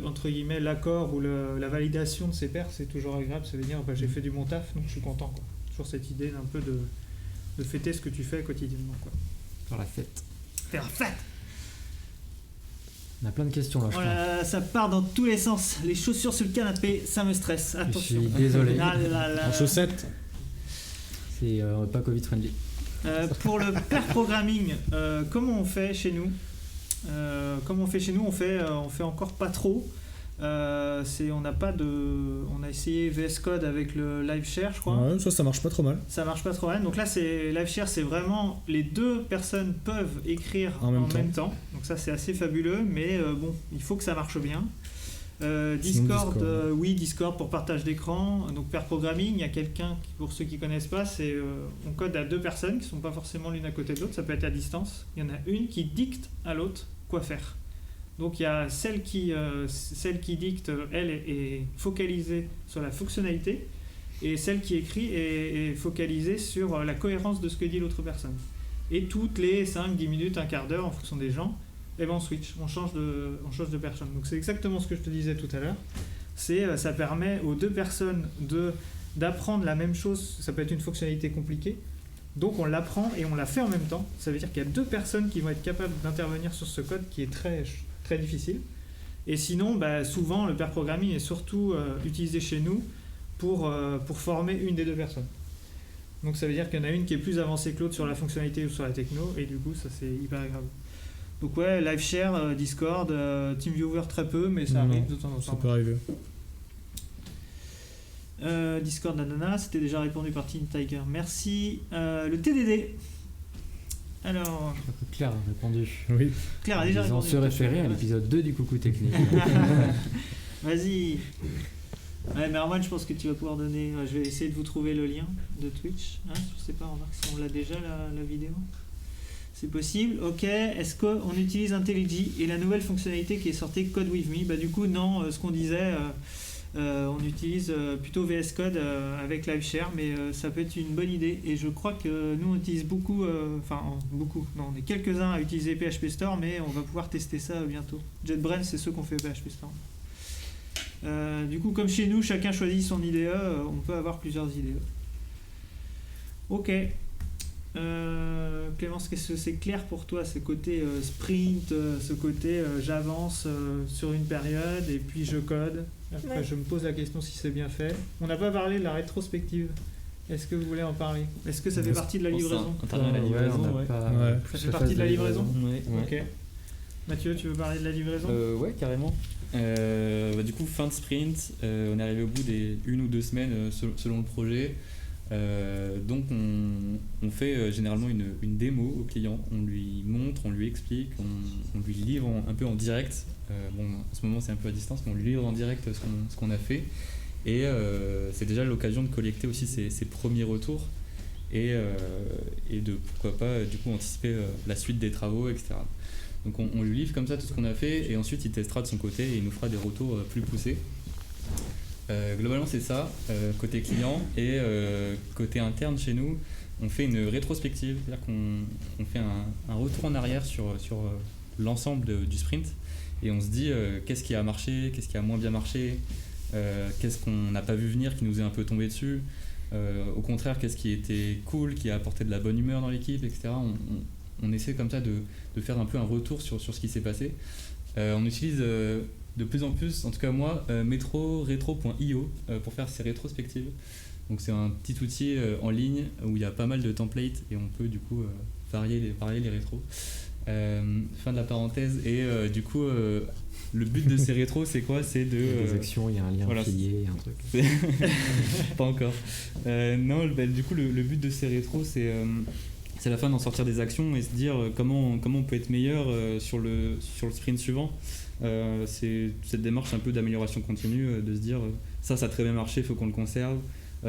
entre guillemets l'accord ou la validation de ses pairs, c'est toujours agréable. Ça veut dire j'ai fait du bon taf, donc je suis content, quoi. Toujours cette idée d'un peu de fêter ce que tu fais quotidiennement, quoi. Faire la fête. Faire la fête. On a plein de questions là, je crois. Ça part dans tous les sens. Les chaussures sur le canapé, ça me stresse. Attention. Je suis désolé. En chaussettes. C'est pas Covid friendly. Pour le pair programming, comment on fait chez nous ? On fait encore pas trop. On a essayé VS Code avec le Live Share, je crois. Ouais, ça marche pas trop mal. Ça marche pas trop mal. Donc là, Live Share, c'est vraiment les 2 personnes peuvent écrire en même temps. Donc ça, c'est assez fabuleux, mais il faut que ça marche bien. Discord, Discord pour partage d'écran. Donc pair programming, il y a quelqu'un pour ceux qui connaissent pas, on code à 2 personnes qui sont pas forcément l'une à côté de l'autre, ça peut être à distance. Il y en a une qui dicte à l'autre quoi faire. Donc il y a celle qui dicte, elle est focalisée sur la fonctionnalité, et celle qui écrit est focalisée sur la cohérence de ce que dit l'autre personne. Et toutes les 5-10 minutes, un quart d'heure en fonction des gens, on switch, on change de personne. Donc c'est exactement ce que je te disais tout à l'heure. Ça permet aux 2 personnes d'apprendre la même chose. Ça peut être une fonctionnalité compliquée, donc on l'apprend et on la fait en même temps. Ça veut dire qu'il y a 2 personnes qui vont être capables d'intervenir sur ce code qui est très, très difficile. Et sinon, souvent le pair programming est surtout utilisé chez nous pour former une des 2 personnes. Donc ça veut dire qu'il y en a une qui est plus avancée que l'autre sur la fonctionnalité ou sur la techno, et du coup ça c'est hyper agréable. Donc ouais, live share, Discord, TeamViewer très peu, mais ça Non, arrive de temps en Ça temps. peut arriver. Discord Nanana, c'était déjà répondu par Team Tiger. Merci. Le TDD. Alors, Claire a répondu. Oui. Claire a déjà Ils ont répondu. se référer à l'épisode 2 du Coucou Technique. Vas-y. Ouais, Merwan, je pense que tu vas pouvoir donner. Je vais essayer de vous trouver le lien de Twitch. Hein, je sais pas, on va voir si on l'a déjà la vidéo. C'est possible. Ok. Est-ce qu'on utilise IntelliJ et la nouvelle fonctionnalité qui est sortie Code With Me? Bah du coup non. Ce qu'on disait, on utilise plutôt VS Code avec LiveShare, mais ça peut être une bonne idée. Et je crois que nous on utilise beaucoup. Beaucoup. Non, on est quelques-uns à utiliser PHP Store, mais on va pouvoir tester ça bientôt. JetBrains, c'est ceux qu'on fait PHP Store. Du coup, comme chez nous, chacun choisit son IDE, on peut avoir plusieurs IDE. Ok. Clémence, qu'est-ce que c'est clair pour toi, ce côté sprint, ce côté j'avance sur une période et puis je code. Après, Ouais. je me pose la question si c'est bien fait. On n'a pas parlé de la rétrospective. Est-ce que vous voulez en parler? Est-ce que ça fait partie de la livraison? On intervient à la livraison, on a ouais. pas Ouais. plus Ça fait la partie phase de la livraison. Ouais, ouais. Ok. Mathieu, tu veux parler de la livraison? Ouais, carrément. Du coup, fin de sprint, on est arrivé au bout des 1 ou 2 semaines selon le projet. Donc on fait généralement une démo au client, on lui montre, on lui explique, on lui livre un peu en direct. En ce moment c'est un peu à distance, mais on lui livre en direct ce qu'on a fait. Et c'est déjà l'occasion de collecter aussi ses premiers retours et de pourquoi pas du coup anticiper la suite des travaux, etc. Donc on lui livre comme ça tout ce qu'on a fait et ensuite il testera de son côté et il nous fera des retours plus poussés. Globalement c'est ça, côté client, et côté interne chez nous, on fait une rétrospective, c'est-à-dire qu'on fait un retour en arrière sur l'ensemble du sprint et on se dit qu'est-ce qui a marché, qu'est-ce qui a moins bien marché, qu'est-ce qu'on n'a pas vu venir qui nous est un peu tombé dessus, au contraire qu'est-ce qui était cool, qui a apporté de la bonne humeur dans l'équipe, etc. On essaie comme ça de faire un peu un retour sur ce qui s'est passé. On utilise de plus en plus, en tout cas moi, metroretro.io pour faire ces rétrospectives. Donc c'est un petit outil en ligne où il y a pas mal de templates et on peut du coup varier les rétros. Fin de la parenthèse. Et du coup, le but de ces rétros, c'est quoi? C'est de... Il y a des actions, il y a un lien voilà, affilié, il y a un truc. Pas encore. Non, du coup, le but de ces rétros, c'est à la fin d'en sortir des actions et se dire comment on peut être meilleur sur le sprint suivant. C'est cette démarche un peu d'amélioration continue, de se dire ça a très bien marché, il faut qu'on le conserve,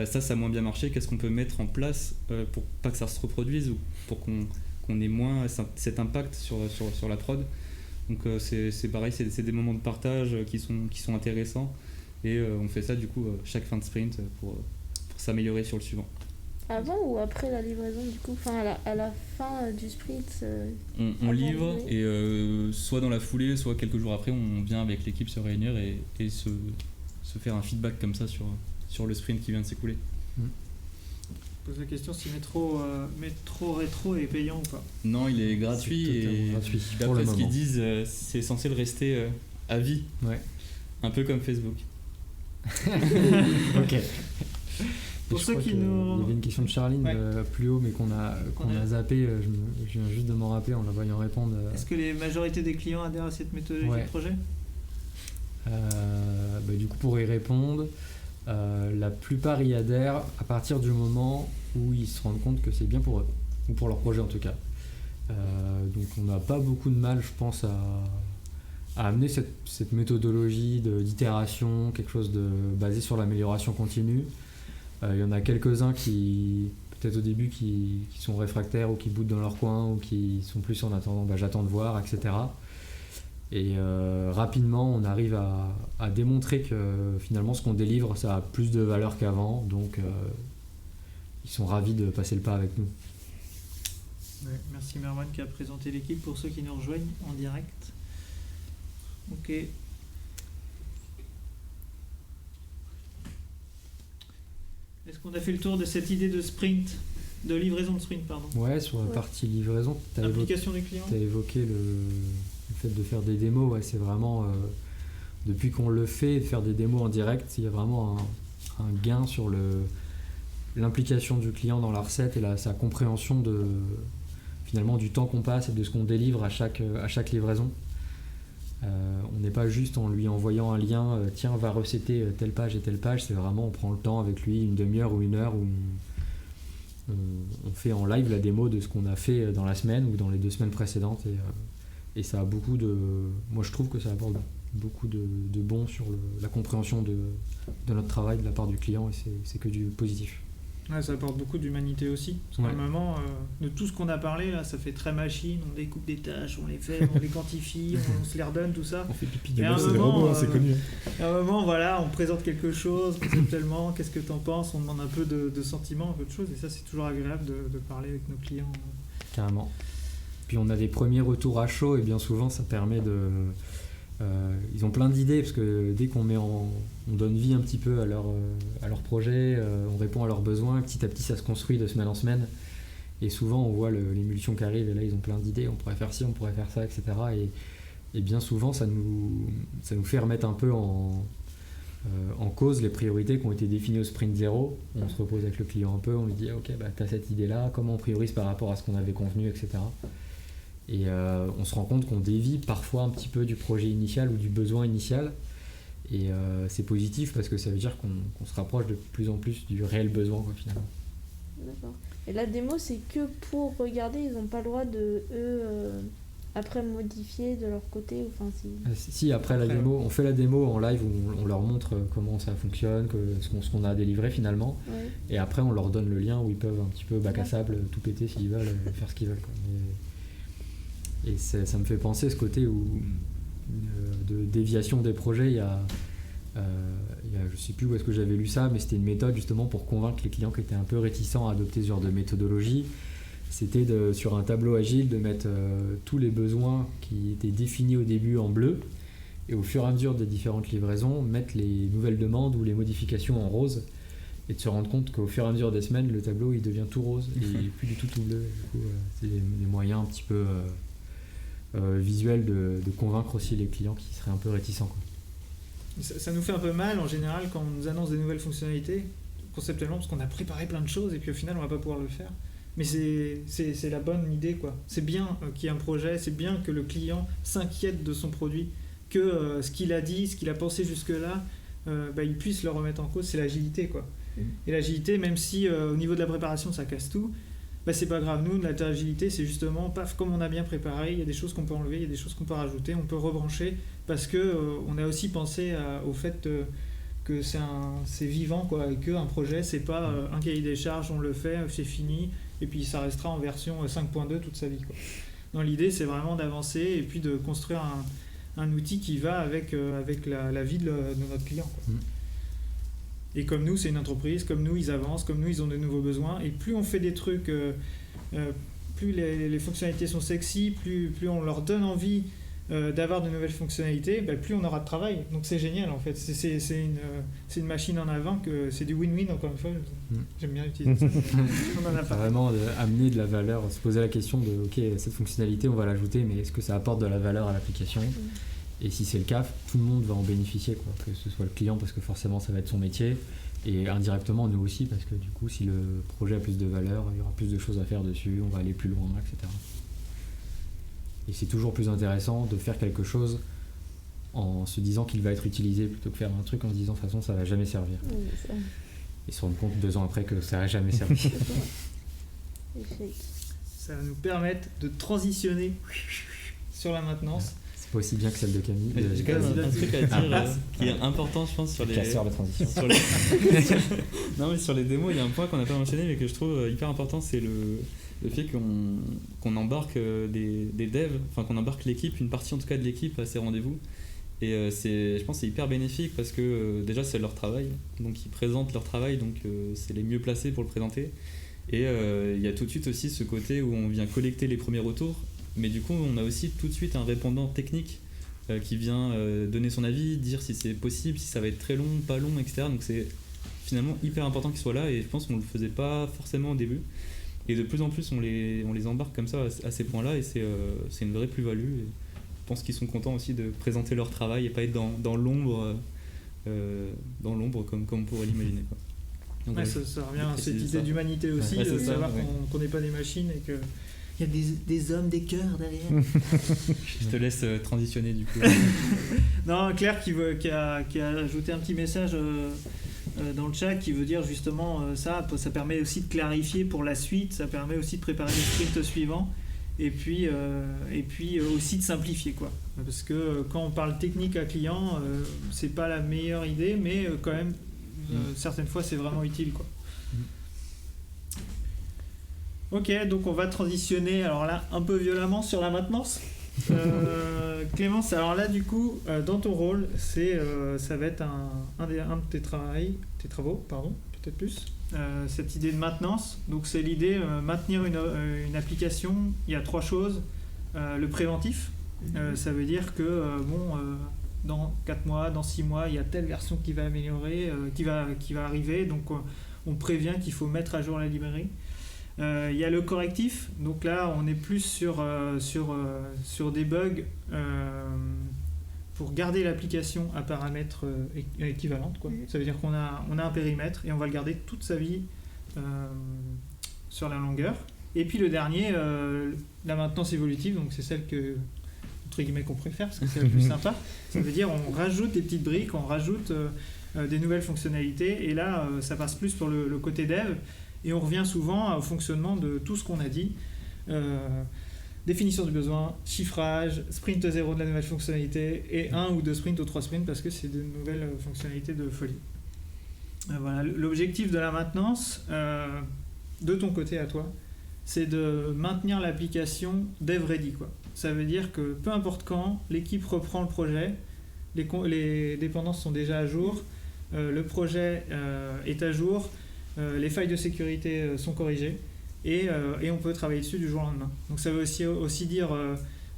ça a moins bien marché, qu'est-ce qu'on peut mettre en place pour pas que ça se reproduise ou pour qu'on ait moins cet impact sur la prod. Donc c'est pareil, c'est des moments de partage qui sont intéressants et on fait ça du coup chaque fin de sprint pour s'améliorer sur le suivant. Avant ou après la livraison, du coup, enfin à la fin du sprint On avant livre de et soit dans la foulée, soit quelques jours après, on vient avec l'équipe se réunir et se faire un feedback comme ça sur le sprint qui vient de s'écouler. Je pose la question si Metro Rétro est payant ou pas. Non, il est gratuit C'est totalement et gratuit pour d'après le ce qu'ils moment. disent, c'est censé le rester à vie, Ouais. un peu comme Facebook. Ok. Pour Et je ceux crois qui que nous- Il y avait une question de Charline Ouais. plus haut, mais qu'on a zappé. Je viens juste de m'en rappeler en la voyant répondre. Est-ce que les majorités des clients adhèrent à cette méthodologie Ouais. de projet? Du coup, pour y répondre, la plupart y adhèrent à partir du moment où ils se rendent compte que c'est bien pour eux, ou pour leur projet en tout cas. Donc on n'a pas beaucoup de mal, je pense, à amener cette méthodologie d'itération, quelque chose basé sur l'amélioration continue. Il y en a quelques-uns qui, peut-être au début, qui sont réfractaires ou qui boutent dans leur coin ou qui sont plus en attendant, j'attends de voir, etc. Et rapidement, on arrive à démontrer que finalement, ce qu'on délivre, ça a plus de valeur qu'avant. Donc, ils sont ravis de passer le pas avec nous. Ouais, merci Merwan qui a présenté l'équipe pour ceux qui nous rejoignent en direct. Ok. Est-ce qu'on a fait le tour de cette idée de sprint, de livraison de sprint, pardon? Ouais, sur la Ouais. partie livraison, tu as Implication du client? évoqué le fait de faire des démos. Ouais, c'est vraiment, depuis qu'on le fait, de faire des démos en direct, il y a vraiment un gain sur l'implication du client dans la recette et sa compréhension finalement du temps qu'on passe et de ce qu'on délivre à chaque livraison. On n'est pas juste en lui envoyant un lien, tiens, va recéter telle page et telle page, c'est vraiment on prend le temps avec lui, une demi-heure ou une heure, où on fait en live la démo de ce qu'on a fait dans la semaine ou dans les 2 semaines précédentes, et ça a beaucoup de... Moi je trouve que ça apporte beaucoup de bon sur la compréhension de notre travail de la part du client, et c'est que du positif. Ouais, ça apporte beaucoup d'humanité aussi. Parce qu'à un moment, de tout ce qu'on a parlé, là, ça fait très machine, on découpe des tâches, on les fait, on les quantifie, on se les redonne, tout ça. On fait pipi Et du à un C'est des moment, robots, c'est connu. À un moment, voilà, on présente quelque chose, conceptuellement, qu'est-ce que t'en penses, on demande un peu de sentiments, un peu de choses, et ça, c'est toujours agréable de parler avec nos clients. Carrément. Puis on a des premiers retours à chaud, et bien souvent, ça permet de... ils ont plein d'idées, parce que dès qu'on on donne vie un petit peu à leur projet, on répond à leurs besoins, petit à petit ça se construit de semaine en semaine, et souvent on voit l'émulsion qui arrive, et là ils ont plein d'idées, on pourrait faire ci, on pourrait faire ça, etc. Et bien souvent ça nous fait remettre un peu en cause les priorités qui ont été définies au sprint 0. On se repose avec le client un peu, on lui dit ok, bah, t'as cette idée là, comment on priorise par rapport à ce qu'on avait convenu, etc. Et on se rend compte qu'on dévie parfois un petit peu du projet initial ou du besoin initial, et c'est positif parce que ça veut dire qu'on se rapproche de plus en plus du réel besoin, quoi, finalement. D'accord. Et la démo, c'est que pour regarder, ils n'ont pas le droit de après modifier de leur côté, enfin Si après la démo, on fait la démo en live où on leur montre comment ça fonctionne, ce qu'on a délivré finalement, ouais. Et après on leur donne le lien où ils peuvent un petit peu bac à sable, tout péter s'ils veulent, faire ce qu'ils veulent, quoi. Et ça me fait penser ce côté de déviation des projets. Il y a, je sais plus où est-ce que j'avais lu ça, mais c'était une méthode justement pour convaincre les clients qui étaient un peu réticents à adopter ce genre de méthodologie. C'était sur un tableau agile de mettre tous les besoins qui étaient définis au début en bleu, et au fur et à mesure des différentes livraisons, mettre les nouvelles demandes ou les modifications en rose, et de se rendre compte qu'au fur et à mesure des semaines, le tableau il devient tout rose et plus du tout bleu. Du coup, c'est des moyens un petit peu visuels de convaincre aussi les clients qui seraient un peu réticents, quoi. Ça nous fait un peu mal en général quand on nous annonce des nouvelles fonctionnalités, conceptuellement, parce qu'on a préparé plein de choses et puis au final on va pas pouvoir le faire. Mais c'est la bonne idée, quoi. C'est bien qu'il y ait un projet, c'est bien que le client s'inquiète de son produit, que ce qu'il a dit, ce qu'il a pensé jusque-là, il puisse le remettre en cause. C'est l'agilité, quoi. Et l'agilité, même si au niveau de la préparation ça casse tout, c'est pas grave. Nous, l'agilité, c'est justement, paf, comme on a bien préparé, il y a des choses qu'on peut enlever, il y a des choses qu'on peut rajouter, on peut rebrancher, parce que on a aussi pensé au fait que c'est vivant, quoi, et qu'un projet, c'est pas un cahier des charges, on le fait, c'est fini, et puis ça restera en version 5.2 toute sa vie, quoi. Non, l'idée, c'est vraiment d'avancer et puis de construire un outil qui va avec la vie de notre client, quoi. Et comme nous, c'est une entreprise, comme nous, ils avancent, comme nous, ils ont de nouveaux besoins. Et plus on fait des trucs, plus les fonctionnalités sont sexy, plus on leur donne envie d'avoir de nouvelles fonctionnalités, plus on aura de travail. Donc c'est génial, en fait. C'est une machine en avant, c'est du win-win, encore une fois. J'aime bien utiliser ça. On en a pas. Vraiment amener de la valeur, se poser la question de ok, cette fonctionnalité, on va l'ajouter, mais est-ce que ça apporte de la valeur à l'application ? Et si c'est le cas, tout le monde va en bénéficier, quoi. Que ce soit le client parce que forcément ça va être son métier, et indirectement nous aussi parce que du coup si le projet a plus de valeur, il y aura plus de choses à faire dessus, on va aller plus loin, etc. Et c'est toujours plus intéressant de faire quelque chose en se disant qu'il va être utilisé plutôt que faire un truc en se disant de toute façon ça va jamais servir. Et se rendre compte 2 ans après que ça n'a jamais servi. Ça va nous permettre de transitionner sur la maintenance. C'est pas aussi bien que celle de Camille. J'ai quand même un truc à dire qui est important, je pense, sur les... Casseur de transition. Non, mais sur les démos, il y a un point qu'on n'a pas mentionné, mais que je trouve hyper important, c'est le fait qu'on embarque des devs, enfin qu'on embarque l'équipe, une partie en tout cas de l'équipe à ces rendez-vous. Et je pense que c'est hyper bénéfique parce que déjà c'est leur travail, donc ils présentent leur travail, donc c'est les mieux placés pour le présenter. Et il y a tout de suite aussi ce côté où on vient collecter les premiers retours, mais du coup on a aussi tout de suite un répondant technique qui vient donner son avis, dire si c'est possible, si ça va être très long, pas long, etc. Donc c'est finalement hyper important qu'ils soient là, et je pense qu'on le faisait pas forcément au début. Et de plus en plus on les embarque comme ça à ces points-là, et c'est une vraie plus-value. Et je pense qu'ils sont contents aussi de présenter leur travail et pas être dans l'ombre comme on pourrait l'imaginer, quoi. Donc, ça revient à cette idée d'humanité aussi, de savoir qu'on n'est pas des machines il y a des hommes, des cœurs derrière. Je te laisse transitionner du coup. Non, Claire qui a ajouté un petit message dans le chat qui veut dire justement ça permet aussi de clarifier pour la suite, ça permet aussi de préparer les sprints suivants et puis aussi de simplifier quoi. Parce que quand on parle technique à client, c'est pas la meilleure idée, mais quand même certaines fois c'est vraiment utile quoi. Ok, donc on va transitionner alors là un peu violemment sur la maintenance. Clémence, alors là du coup dans ton rôle ça va être un de tes travaux, peut-être plus cette idée de maintenance. Donc c'est l'idée maintenir une application. Il y a 3 choses. Le préventif, ça veut dire que dans 4 mois, dans 6 mois, il y a telle version qui va améliorer, qui va arriver, donc on prévient qu'il faut mettre à jour la librairie. Il y a le correctif, donc là on est plus sur des bugs pour garder l'application à paramètres équivalentes quoi. Ça veut dire qu'on a un périmètre et on va le garder toute sa vie sur la longueur. Et puis le dernier, la maintenance évolutive, donc c'est celle que entre guillemets qu'on préfère parce que c'est la plus sympa. Ça veut dire on rajoute des petites briques, on rajoute des nouvelles fonctionnalités et là ça passe plus pour le côté dev. Et on revient souvent au fonctionnement de tout ce qu'on a dit. Définition du besoin, chiffrage, sprint 0 de la nouvelle fonctionnalité et 1 ou 2 sprints ou 3 sprints parce que c'est de nouvelles fonctionnalités de folie. Voilà, l'objectif de la maintenance, de ton côté à toi, c'est de maintenir l'application dev ready quoi. Ça veut dire que peu importe quand, l'équipe reprend le projet, les dépendances sont déjà à jour, le projet est à jour, les failles de sécurité sont corrigées et on peut travailler dessus du jour au lendemain. Donc ça veut aussi dire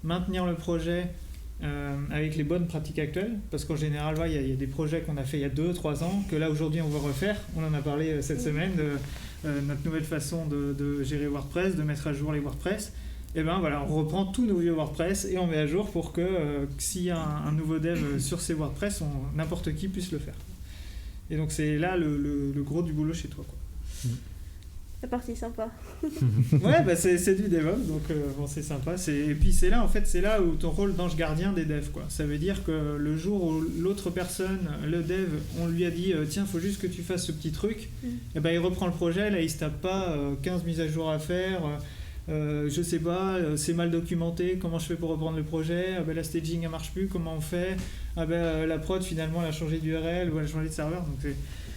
maintenir le projet avec les bonnes pratiques actuelles, parce qu'en général il y a des projets qu'on a fait il y a 2-3 ans que là aujourd'hui on veut refaire. On en a parlé cette semaine de notre nouvelle façon de gérer WordPress, de mettre à jour les WordPress. Et ben voilà, on reprend tous nos vieux WordPress et on met à jour pour que s'il y a un nouveau dev sur ces WordPress, n'importe qui puisse le faire. Et donc c'est là le gros du boulot chez toi quoi. La partie sympa. Ouais, bah c'est du DevOps, donc c'est sympa. Et puis c'est là où ton rôle d'ange gardien des devs quoi. Ça veut dire que le jour où l'autre personne, le dev, on lui a dit tiens, faut juste que tu fasses ce petit truc, et ben il reprend le projet, là il se tape pas 15 mises à jour à faire. Je sais pas, c'est mal documenté, comment je fais pour reprendre le projet, la staging elle marche plus, comment on fait, la prod finalement elle a changé d'URL ou elle a changé de serveur. Donc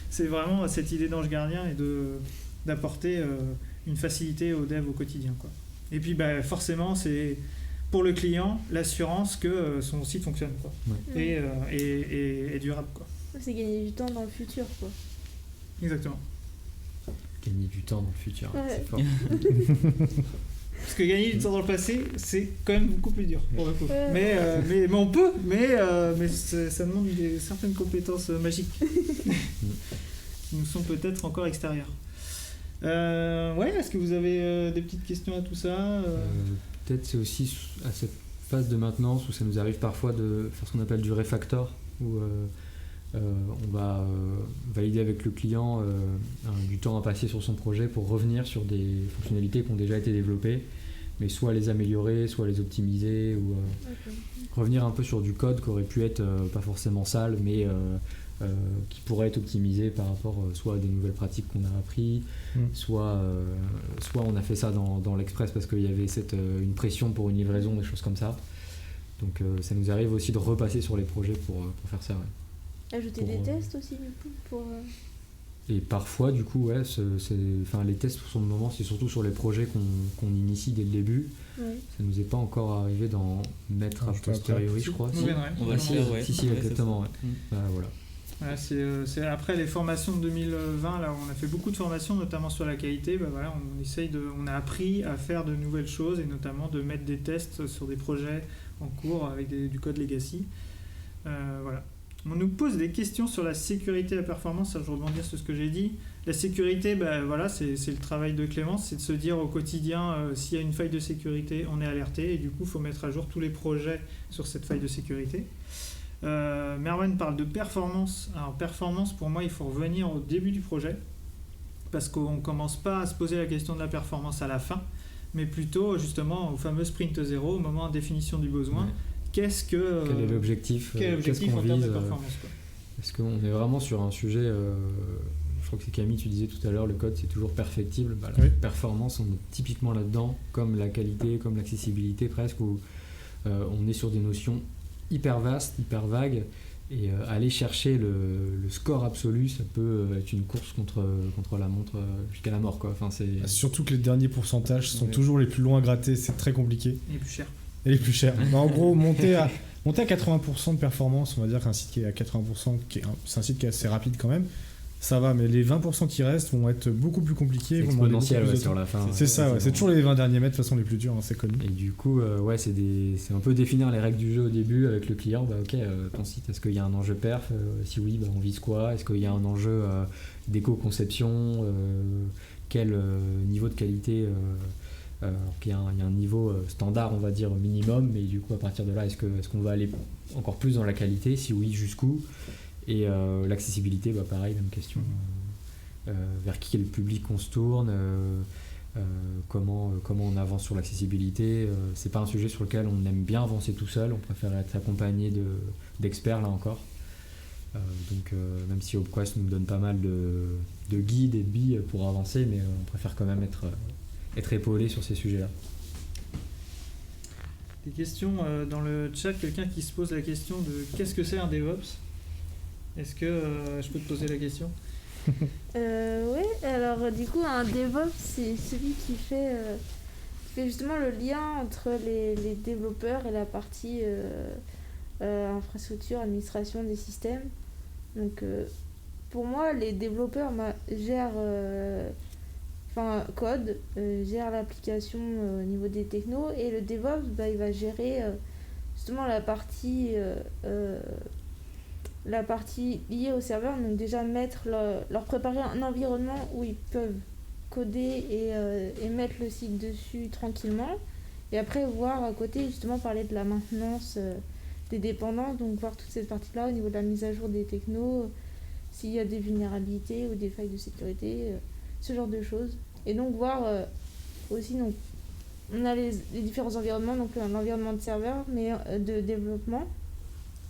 c'est vraiment cette idée d'ange gardien et d'apporter une facilité aux devs au quotidien quoi. Et puis forcément c'est pour le client l'assurance que son site fonctionne quoi. Ouais. Et durable quoi. C'est gagner du temps dans le futur quoi. Exactement. Gagner du temps dans le futur, ouais. C'est fort. Parce que gagner du temps dans le passé, c'est quand même beaucoup plus dur pour le coup. Ouais. Mais on peut, mais ça demande certaines compétences magiques qui nous sont peut-être encore extérieures. Ouais, est-ce que vous avez des petites questions à tout ça Peut-être c'est aussi à cette phase de maintenance où ça nous arrive parfois de faire ce qu'on appelle du refactor, où on va valider avec le client du temps à passer sur son projet pour revenir sur des fonctionnalités qui ont déjà été développées, mais soit les améliorer, soit les optimiser, ou revenir un peu sur du code qui aurait pu être pas forcément sale, mais qui pourrait être optimisé par rapport soit à des nouvelles pratiques qu'on a appris, soit on a fait ça dans l'Express parce qu'il y avait une pression pour une livraison, des choses comme ça. Donc ça nous arrive aussi de repasser sur les projets pour faire ça. Ouais. Ajouter des tests aussi du coup pour... Et parfois du coup ouais, les tests pour le moment c'est surtout sur les projets qu'on initie dès le début. Ouais. Ça nous est pas encore arrivé d'en mettre a posteriori je crois. On va le faire, ouais. Si exactement. Ouais. Voilà. Voilà, c'est après les formations de 2020, là on a fait beaucoup de formations, notamment sur la qualité. Voilà, on a appris à faire de nouvelles choses et notamment de mettre des tests sur des projets en cours avec du code legacy. Voilà. On nous pose des questions sur la sécurité et la performance. Alors, je rebondis sur ce que j'ai dit. La sécurité, voilà, c'est le travail de Clémence, c'est de se dire au quotidien s'il y a une faille de sécurité, on est alerté et du coup il faut mettre à jour tous les projets sur cette faille de sécurité. Merwan parle de performance. Alors performance, pour moi, il faut revenir au début du projet parce qu'on ne commence pas à se poser la question de la performance à la fin. mais plutôt justement au fameux sprint 0, au moment de définition du besoin. Ouais. Quel est l'objectif qu'est-ce qu'on en vise, termes de performance, quoi. Parce qu'on est vraiment sur un sujet, je crois que c'est Camille, tu disais tout à l'heure, le code c'est toujours perfectible. La performance, on est typiquement là-dedans, comme la qualité, comme l'accessibilité presque, où on est sur des notions hyper vastes, hyper vagues, et aller chercher le score absolu, ça peut être une course contre la montre jusqu'à la mort, quoi. Enfin, surtout que les derniers pourcentages sont toujours les plus loin à gratter, c'est très compliqué. Et plus cher. Et les plus chers. Mais en gros, monter à 80% de performance, on va dire qu'un site qui est à 80%, c'est un site qui est assez rapide quand même, ça va, mais les 20% qui restent vont être beaucoup plus compliqués. C'est exponentiel sur la fin. C'est ça, c'est toujours les 20 derniers mètres, de toute façon, les plus durs, hein, c'est connu. Et du coup, c'est un peu définir les règles du jeu au début avec le client. Ton site, est-ce qu'il y a un enjeu perf? Si oui, on vise quoi? Est-ce qu'il y a un enjeu d'éco-conception? Quel niveau de qualité qu'il y a un niveau standard, on va dire, minimum, mais du coup, à partir de là, est-ce qu'on va aller encore plus dans la qualité? Si oui, jusqu'où? Et l'accessibilité, pareil, même question. Vers quel public on se tourne, comment on avance sur l'accessibilité. C'est pas un sujet sur lequel on aime bien avancer tout seul, on préfère être accompagné d'experts, là encore. Donc même si HopeQuest nous donne pas mal de guides et de billes pour avancer, mais on préfère quand même être épaulé sur ces sujets-là. Des questions dans le chat, quelqu'un qui se pose la question de qu'est-ce que c'est un DevOps? Est-ce que je peux te poser la question? Oui, alors du coup un DevOps c'est celui qui fait justement le lien entre les développeurs et la partie infrastructure, administration des systèmes. Donc pour moi les développeurs gèrent code, gère l'application au niveau des technos, et le DevOps il va gérer justement la partie liée au serveur. Donc déjà leur préparer un environnement où ils peuvent coder et mettre le site dessus tranquillement, et après voir à côté justement parler de la maintenance des dépendances, donc voir toute cette partie là au niveau de la mise à jour des technos, s'il y a des vulnérabilités ou des failles de sécurité, ce genre de choses. Et donc voir aussi, donc, on a les différents environnements, donc l'environnement de serveur, mais de développement,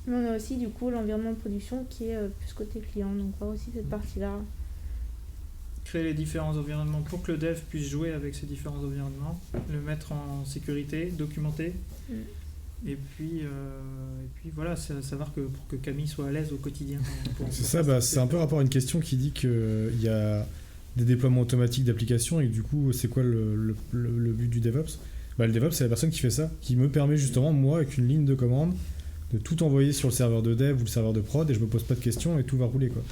mais on a aussi du coup l'environnement de production qui est plus côté client, donc voir aussi cette partie-là. Créer les différents environnements pour que le dev puisse jouer avec ces différents environnements, le mettre en sécurité, documenter. Et puis voilà, c'est savoir que pour que Camille soit à l'aise au quotidien. C'est ça, c'est un peu rapport à une question qui dit qu'il y a des déploiements automatiques d'applications, et du coup, c'est quoi le but du DevOps? Le DevOps, c'est la personne qui fait ça, qui me permet justement, moi, avec une ligne de commande, de tout envoyer sur le serveur de dev ou le serveur de prod, et je me pose pas de questions et tout va rouler, quoi.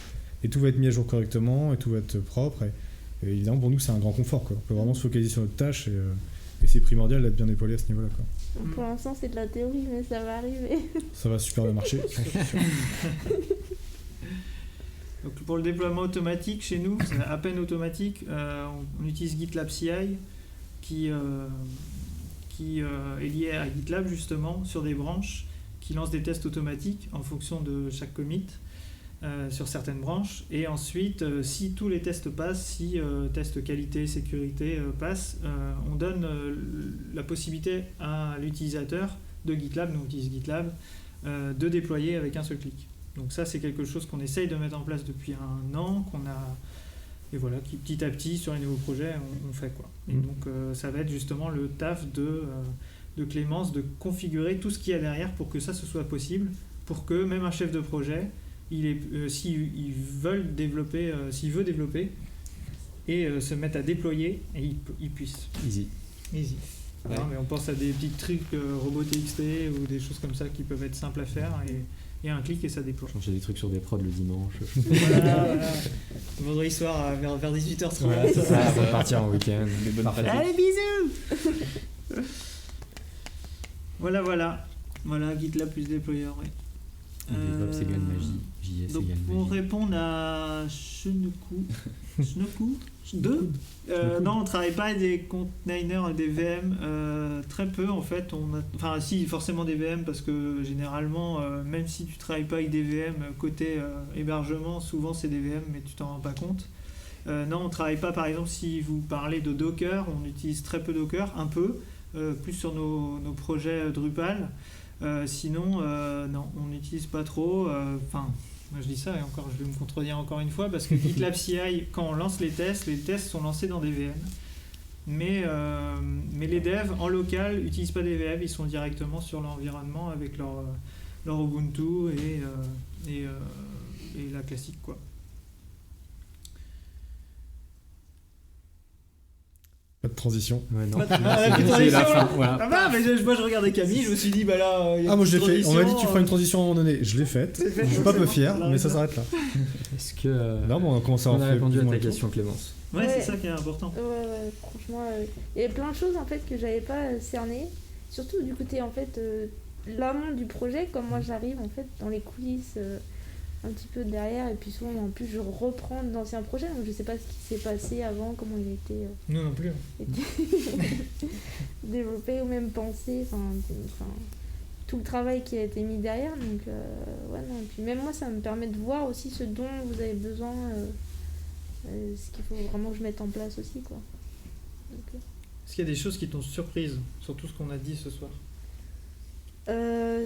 Et tout va être mis à jour correctement, et tout va être propre, et évidemment, pour nous, c'est un grand confort, quoi. On peut vraiment se focaliser sur notre tâche, et c'est primordial d'être bien épaulé à ce niveau-là, quoi. Pour l'instant, c'est de la théorie, mais ça va arriver. Ça va super bien marcher. Donc pour le déploiement automatique, chez nous, c'est à peine automatique. On utilise GitLab CI qui est lié à GitLab justement sur des branches qui lancent des tests automatiques en fonction de chaque commit sur certaines branches. Et ensuite, si tous les tests passent, si tests qualité, sécurité passent, on donne la possibilité à l'utilisateur de GitLab, nous on utilise GitLab, de déployer avec un seul clic. Donc ça, c'est quelque chose qu'on essaye de mettre en place depuis un an, et voilà, qui petit à petit sur les nouveaux projets on fait, quoi. Et donc ça va être justement le taf de Clémence de configurer tout ce qu'il y a derrière pour que ça ce soit possible, pour que même un chef de projet, s'il veut développer et se mettre à déployer, et il puisse. Easy. Ouais. Non, mais on pense à des petits trucs RobotXT ou des choses comme ça qui peuvent être simples à faire, et un clic et ça déploie. Changer des trucs sur des prods le dimanche. Voilà. Vendredi soir vers 18h30. Voilà, c'est ça, on va partir en week-end. Allez, bisous. Voilà, GitLab plus déployeur, ouais. DevOps égale magie, JS donc égale pour magie. répondre à Shnoku 2, non, on travaille pas avec des containers, des VM, très peu en fait. Enfin si, forcément des VM, parce que généralement, même si tu travailles pas avec des VM côté hébergement, souvent c'est des VM mais tu t'en rends pas compte. Non, on ne travaille pas, par exemple, si vous parlez de Docker, on utilise très peu Docker, un peu, plus sur nos projets Drupal. Sinon, non, on n'utilise pas trop. Moi je dis ça et encore, je vais me contredire encore une fois parce que GitLab CI, quand on lance les tests sont lancés dans des VM. Mais les devs en local n'utilisent pas des VM, ils sont directement sur l'environnement avec leur Ubuntu et la classique quoi. Pas de transition. Ouais, non. Pas de- Là, la c'est transition, la fin. là. Voilà. Ah bah, mais moi je regardais Camille, je me suis dit bah là. Il y a Ah, moi une je l'ai fait. On m'a dit transition, tu feras une transition à un moment donné. Je l'ai faite. C'est fait, Je suis c'est pas peu bon, fier, on mais ça arrête s'arrête là. Est-ce que Là, bon, on a commencé à en on a faire répondu à plus ou moins ta le tour. question, Clémence? Ouais, Ouais. c'est ça qui est important. Ouais, franchement, il y avait plein de choses en fait que j'avais pas cernées, surtout du côté en fait l'amont du projet, comme moi j'arrive en fait dans les coulisses un petit peu derrière, et puis souvent en plus je reprends d'anciens projets, donc je sais pas ce qui s'est passé avant, comment il était Nous non plus. développé ou même pensé, enfin tout le travail qui a été mis derrière, donc ouais non, et puis même moi ça me permet de voir aussi ce dont vous avez besoin. Ce qu'il faut vraiment que je mette en place aussi quoi. Donc, Est-ce qu'il y a des choses qui t'ont surprise sur tout ce qu'on a dit ce soir?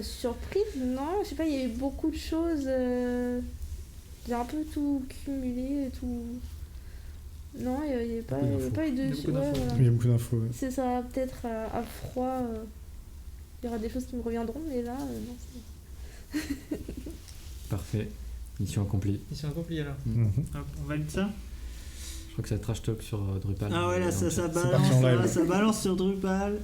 surprise, non, je sais pas, il y a eu beaucoup de choses, j'ai un peu tout cumulé et tout. Non, il n'y a pas eu de. Il y a beaucoup ouais, d'infos. voilà. Il y a beaucoup d'infos. Ouais. C'est ça, peut-être à froid, il y aura des choses qui me reviendront, mais là, non. Parfait. Mission accomplie. Mission accomplie alors. Mhm. Hop, on valide ça? Je crois que c'est trash talk sur Drupal. Ah ouais, là, Donc, ça parti balance, en live. là, ça balance sur Drupal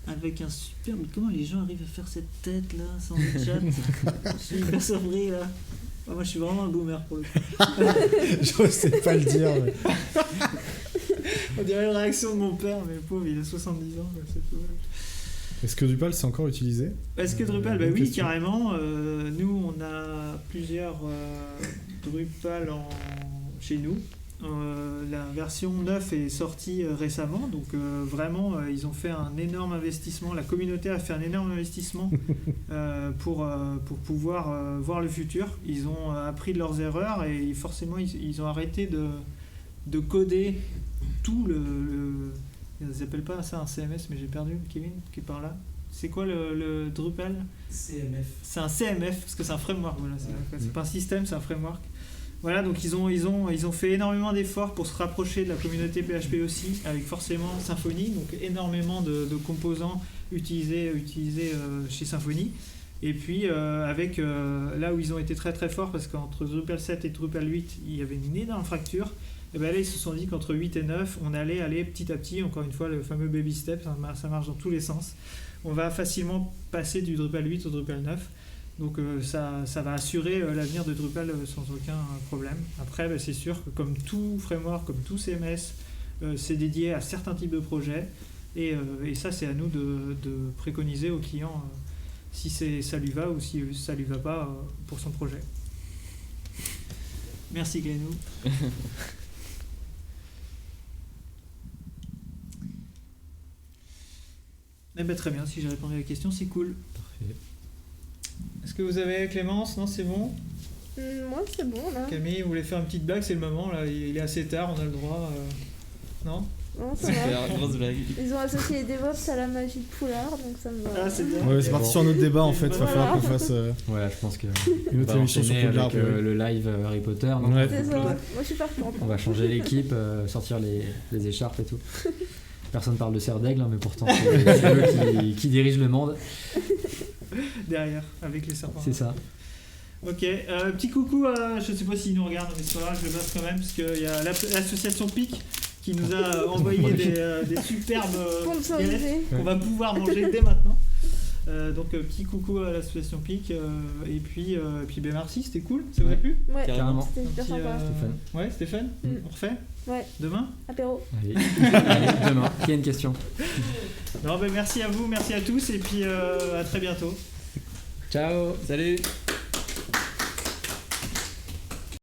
avec un super. Mais comment les gens arrivent à faire cette tête là sans le chat? Je suis hyper surpris là. Ah, moi, je suis vraiment un boomer pour le coup. Je sais pas le dire. Mais... On dirait une réaction de mon père, mais pauvre, il a 70 ans, quoi, c'est tout. Est-ce que Drupal c'est encore utilisé? Est-ce que Drupal? Bah bonne oui, question. carrément. Nous, on a plusieurs Drupal chez nous. La version 9 est sortie récemment, donc vraiment ils ont fait un énorme investissement, la communauté a fait un énorme investissement pour pouvoir voir le futur. Ils ont appris de leurs erreurs et forcément ils ont arrêté de coder tout ils n'appellent pas ça un CMS, mais j'ai perdu Kevin qui est par là. C'est quoi le Drupal? CMF. C'est un CMF parce que c'est un framework, voilà, c'est pas un système, c'est un framework. Voilà, donc ils ont fait énormément d'efforts pour se rapprocher de la communauté PHP aussi, avec forcément Symfony, donc énormément de composants utilisés chez Symfony. Et puis avec là où ils ont été très très forts, parce qu'entre Drupal 7 et Drupal 8, il y avait une énorme fracture. Et bien là, ils se sont dit qu'entre 8 et 9, on allait aller petit à petit, encore une fois, le fameux baby step, ça marche dans tous les sens. On va facilement passer du Drupal 8 au Drupal 9. Donc ça va assurer l'avenir de Drupal sans aucun problème. Après, c'est sûr que comme tout framework, comme tout CMS, c'est dédié à certains types de projets. Et ça, c'est à nous de préconiser au client si ça lui va ou si ça lui va pas pour son projet. Merci Glenou. Eh ben, très bien, si j'ai répondu à la question, c'est cool. Parfait. Est-ce que vous avez Clémence? Non, c'est bon. Moi, c'est bon là. Camille, vous voulez faire une petite blague? C'est le moment, là, il est assez tard, on a le droit. Non? Non, ça va. Super, grosse blague. Ils ont associé les DevOps à la magie de Poulard, donc ça me va. Ah, c'est bien. Ouais, c'est parti bon. sur un autre débat en fait. Il va Voilà. falloir qu'on fasse Ouais, je pense que une on autre va émission sur enchaîner Poudlard. avec le live Harry Potter. Non Ouais. C'est ça. Moi, je suis partante. On va changer l'équipe, sortir les écharpes et tout. Personne parle de Serre d'Aigle, hein, mais pourtant c'est eux qui dirigent le monde. Derrière, avec les serpents. C'est ça. Ok, petit coucou, je sais pas s'ils nous regardent, mais c'est pas grave, je le passe quand même, parce qu'il y a l'association PIC qui nous a envoyé des superbes galettes Sponsorisé. qu'on va pouvoir manger dès maintenant. Donc petit coucou à l'association PIC, et puis ben merci, c'était cool, ça vous a plu? Ouais, Carrément. c'était Un super petit, sympa. Stéphane. Ouais, Stéphane, Mm. on refait? Ouais, Demain? apéro. Allez, allez, demain. Qui a une question? Non, ben merci à vous, merci à tous, et puis à très bientôt. Ciao. Salut.